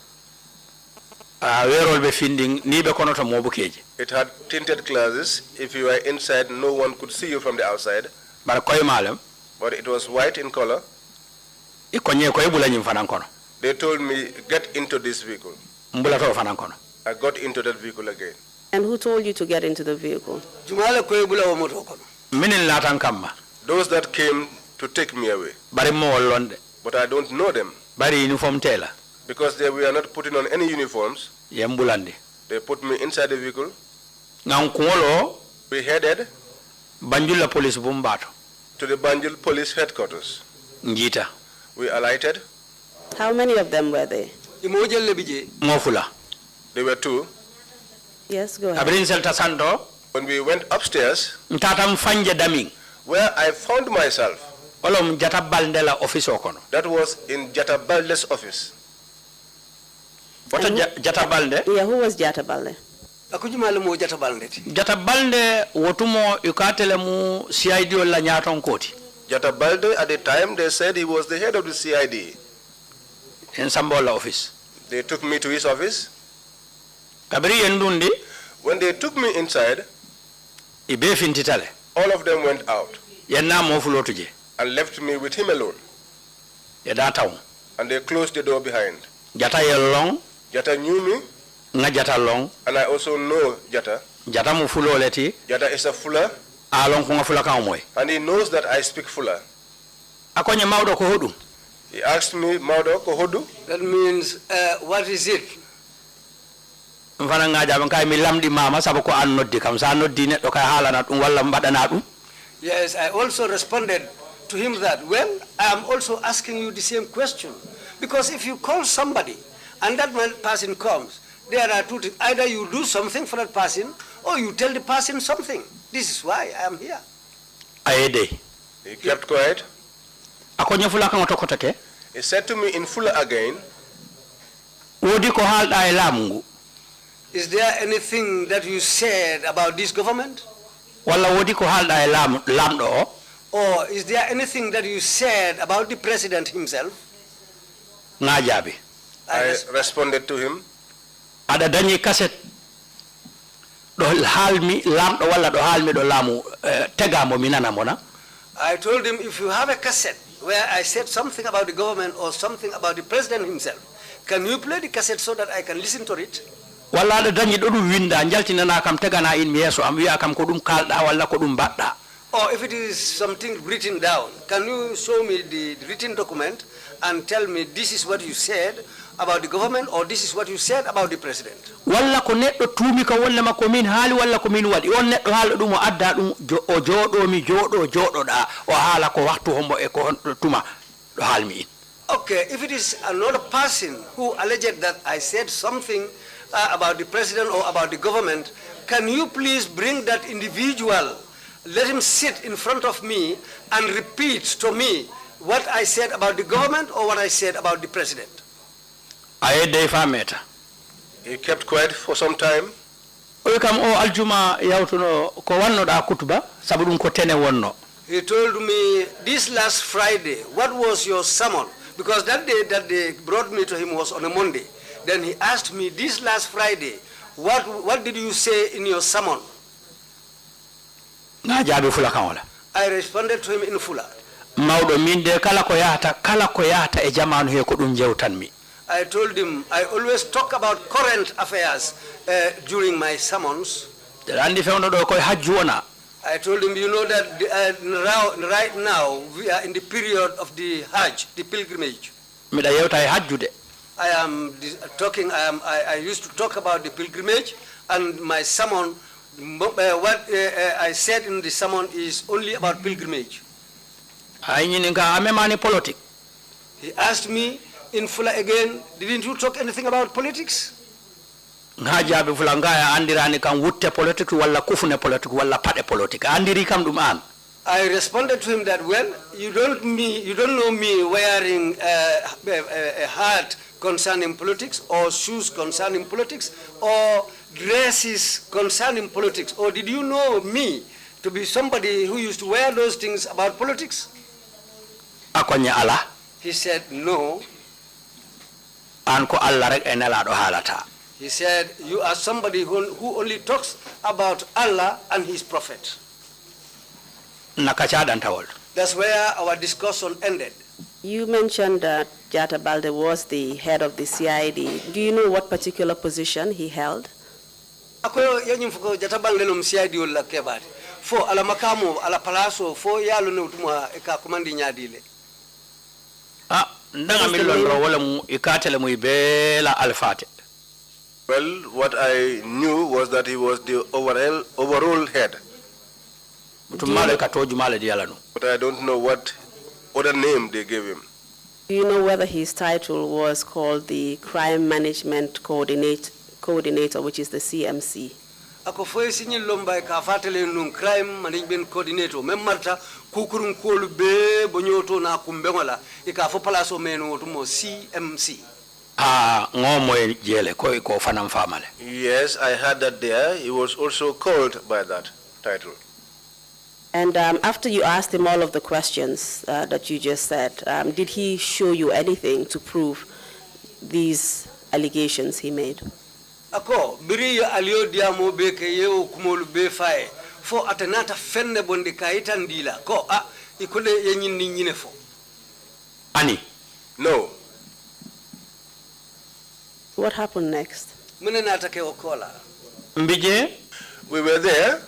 It had tinted glasses. If you were inside, no one could see you from the outside. But it was white in color. They told me, get into this vehicle. I got into that vehicle again. And who told you to get into the vehicle? Those that came to take me away. But I don't know them. Because they were not putting on any uniforms. They put me inside the vehicle. We headed Banjul police Bumbato to the Banjul police headquarters. Njita. We alighted. How many of them were there? Mofula. There were 2. Yes, go ahead. When we went upstairs, where I found myself, that was in Jata Balde's office. What Jata Balde? Yeah, who was Jata Balde? Jata Balde wotumo yukatele mu CID la nyaton koti. Jata Balde, at the time, they said he was the head of the CID. In Sambola office. They took me to his office. Kabiri yendundi. When they took me inside, all of them went out and left me with him alone. And they closed the door behind. Jata knew me. And I also know Jata. Jata is a Fuller. And he knows that I speak Fuller. He asked me, Maudo Kohodu? That means, what is it? Yes, I also responded to him that, well, I am also asking you the same question. Because if you call somebody and that person comes, there are 2 things. Either you do something for that person or you tell the person something. This is why I am here. He kept quiet. He said to me in Fuller again, is there anything that you said about this government? Or is there anything that you said about the president himself? I responded to him. I told him, if you have a cassette where I said something about the government or something about the president himself, can you play the cassette so that I can listen to it? Or if it is something written down, can you show me the written document and tell me this is what you said about the government or this is what you said about the president? Okay, if it is another person who alleged that I said something about the president or about the government, can you please bring that individual, let him sit in front of me and repeat to me what I said about the government or what I said about the president? He kept quiet for some time. He told me, this last Friday, what was your sermon? Because that day that they brought me to him was on a Monday. Then he asked me, this last Friday, what did you say in your sermon? I responded to him in Fuller. I told him, I always talk about current affairs during my sermons. I told him, you know that right now we are in the period of the Hajj, the pilgrimage. I used to talk about the pilgrimage, and my sermon, what I said in the sermon is only about pilgrimage. He asked me in Fuller again, didn't you talk anything about politics? I responded to him that, well, you don't know me wearing a hat concerning politics or shoes concerning politics or dresses concerning politics, or did you know me to be somebody who used to wear those things about politics? He said, no. He said, you are somebody who only talks about Allah and his prophet. That's where our discussion ended. You mentioned that Jata Balde was the head of the CID. Do you know what particular position he held? Ako yanyi mfuko Jata Balde no CID wala kebati. Fo ala makamu ala palaso fo yalo ne utuma eka komandi nyadile. Ndanga milondro wala mu ikatele mu ibela alfate. Well, what I knew was that he was the overall head. But I don't know what other name they gave him. Do you know whether his title was called the Crime Management Coordinator, which is the CMC? Ako foi sinyi lomba ka fatele num Crime Management Coordinator memmarta kukurun kolu be bonyoto na kumbengola ika fo palaso meno tumo CMC. Yes, I heard that there. He was also called by that title. And after you asked him all of the questions that you just said, did he show you anything to prove these allegations he made? Ako biri alio diamo beke yeo kumolu be fae fo atenata fenne bonde kaita ndila ko ikole yenyin nyine fo. Ani? No. What happened next? We were there.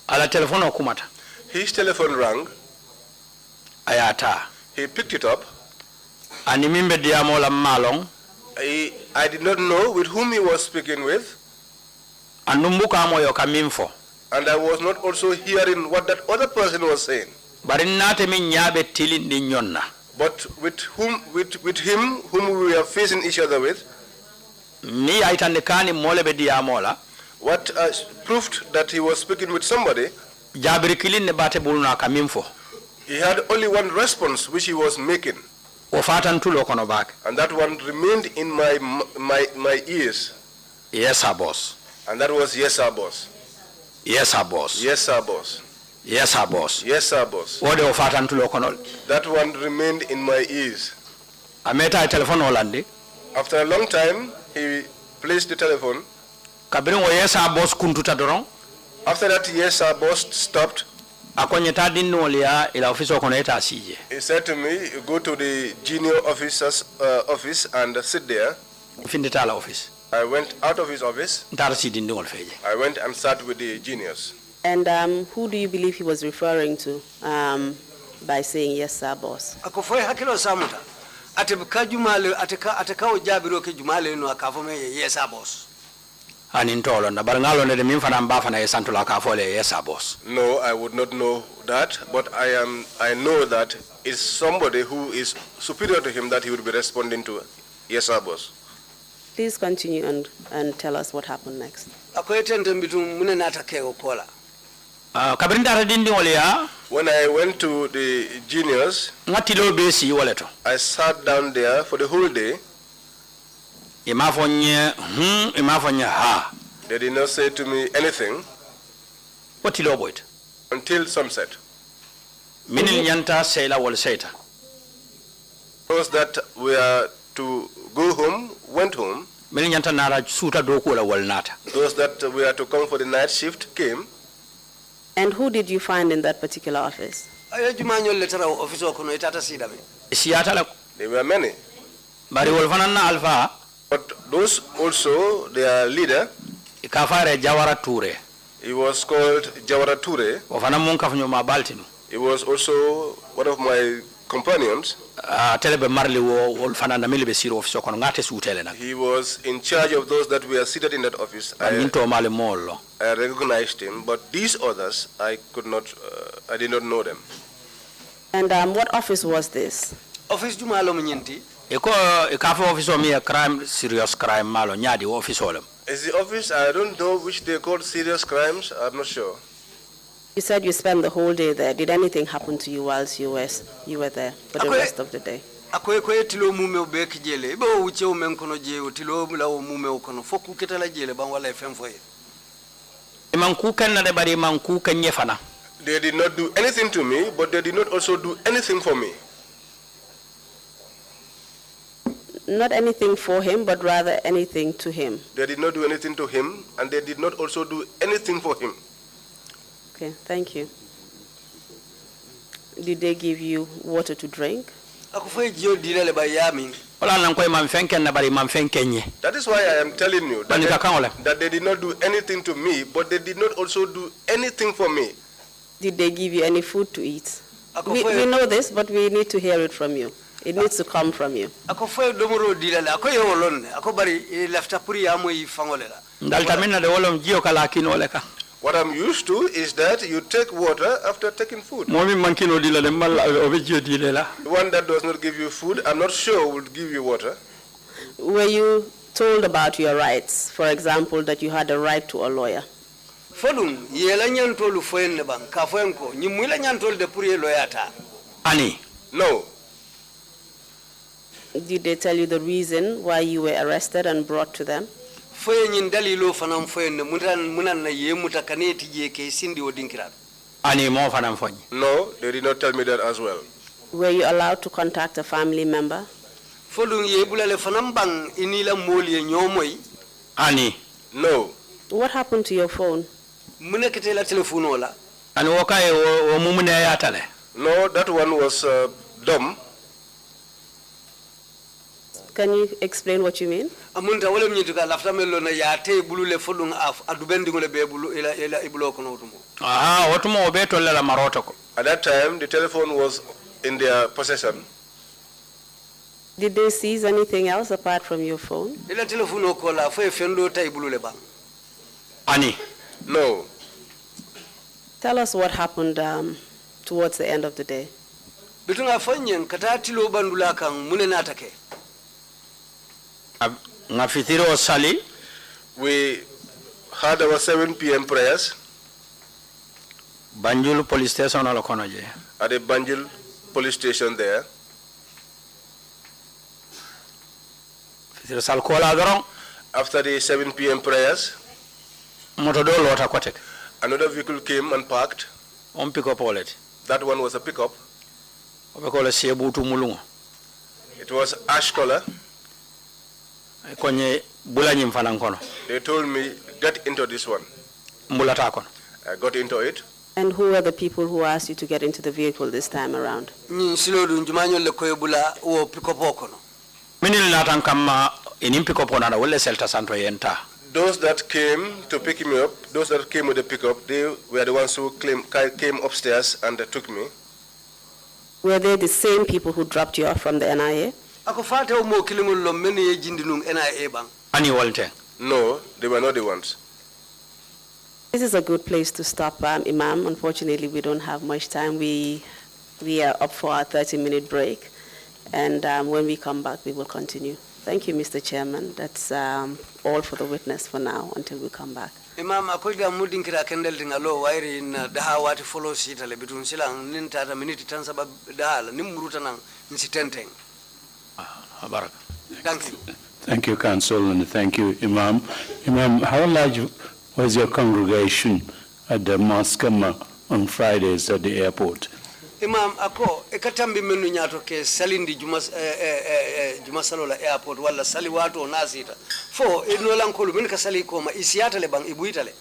Ala telephone okumata. His telephone rang. Ayata. He picked it up. Animimbe diamola malong. I did not know with whom he was speaking with. Anumbuka amoyo kamimfo. And I was not also hearing what that other person was saying. Barinate minyabe tilindi nyonna. But with him, whom we were facing each other with, what proved that he was speaking with somebody, he had only one response which he was making. And that one remained in my ears. Yes, sir, boss. And that was, yes, sir, boss. Yes, sir, boss. Yes, sir, boss. Yes, sir, boss. Yes, sir, boss. That one remained in my ears. After a long time, he placed the telephone. After that, yes, sir, boss stopped. He said to me, go to the junior officer's office and sit there. I went out of his office. I went and sat with the juniors. And who do you believe he was referring to by saying, yes, sir, boss? Akofoi hakilo samuta. Atebka jumale ateka ojabiro ke jumale no akafome yes, sir, boss. Anintolo na barangalo ne mimfana mbafa na yesantola akafole yes, sir, boss. No, I would not know that, but I know that it's somebody who is superior to him that he would be responding to yes, sir, boss. Please continue and tell us what happened next. Akoyetende mbitu munene atakeo kola. When I went to the juniors, I sat down there for the whole day. They did not say to me anything until sunset. Those that were to go home went home. Those that were to come for the night shift came. And who did you find in that particular office? There were many. But those also, their leader, he was called Jawara Ture. He was also one of my companions. He was in charge of those that were seated in that office. I recognized him, but these others, I did not know them. And what office was this? Office Jumalo Minyenti. Serious crime malo nyadi office olem. Is the office, I don't know which they call serious crimes, I'm not sure. You said you spent the whole day there. Did anything happen to you whilst you were there for the rest of the day? Tilo mume ubeki jele. Ibo uche umenkono je tilo la mume ukono. Foku ketala jele ba wala FM for it. They did not do anything to me, but they did not also do anything for me. Not anything for him, but rather anything to him. They did not do anything to him, and they did not also do anything for him. Okay, thank you. Did they give you water to drink? That is why I am telling you that they did not do anything to me, but they did not also do anything for me. Did they give you any food to eat? We know this, but we need to hear it from you. It needs to come from you. What I'm used to is that you take water after taking food. The one that does not give you food, I'm not sure would give you water. Were you told about your rights? For example, that you had a right to a lawyer? Ani. No. Did they tell you the reason why you were arrested and brought to them? Ani mo fanam fonyi. No, they did not tell me that as well. Were you allowed to contact a family member? Ani. No. What happened to your phone? No, that one was dumb. Can you explain what you mean? At that time, the telephone was in their possession. Did they seize anything else apart from your phone? Ani. No. Tell us what happened towards the end of the day. We had our 7 p.m. prayers Banjul police station at the Banjul police station there. After the 7 p.m. prayers, another vehicle came and parked. That one was a pickup. It was ash color. They told me, get into this one. I got into it. And who were the people who asked you to get into the vehicle this time around? Those that came to pick me up, those that came with the pickup, they were the ones who came upstairs and took me. Were they the same people who dropped you off from the NIA? No, they were not the ones. This is a good place to stop, Imam. Unfortunately, we don't have much time. We are up for our 30-minute break, and when we come back, we will continue. Thank you, Mr. Chairman. That's all for the witness for now until we come back. Imam akoiga mudin kira kendel tingalo wairi in daha wati follow sita le bitun silang ninta da minute tansaba daha nimruta nang insitenteng. Baraka. Thank you. Thank you, Council, and thank you, Imam. Imam, how large was your congregation at the mosque on Fridays at the airport? Imam ako ekatambi menu nyato ke salindi jumasalola airport wala sali watu onasita fo inola nkolu min ka sali koma isiata le bang ibuitale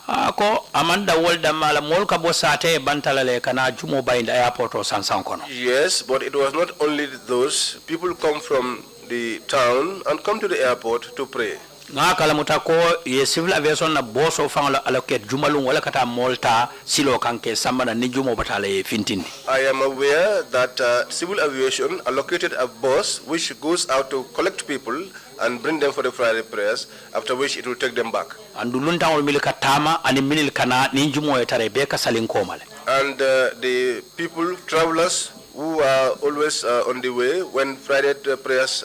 ako amanda wolda mala mol ka bosate bantala le kana jumo bainda airport o sansan kono. Yes, but it was not only those. People come from the town and come to the airport to pray. Nga kala mutako ye civil aviation na boso fangala allocate jumalung wala kata molta silo kanke sambana ni jumo batale fintini. I am aware that civil aviation allocated a bus which goes out to collect people and bring them for the Friday prayers, after which it will take them back. Andulunta ol milika tama ani minil kana ni jumo etare beka salinkomale. And the people, travelers who are always on the way when Friday prayers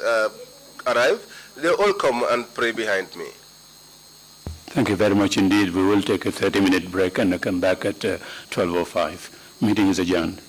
arrive, they all come and pray behind me. Thank you very much indeed. We will take a 30-minute break and come back at 12:05. Meeting is adjourned.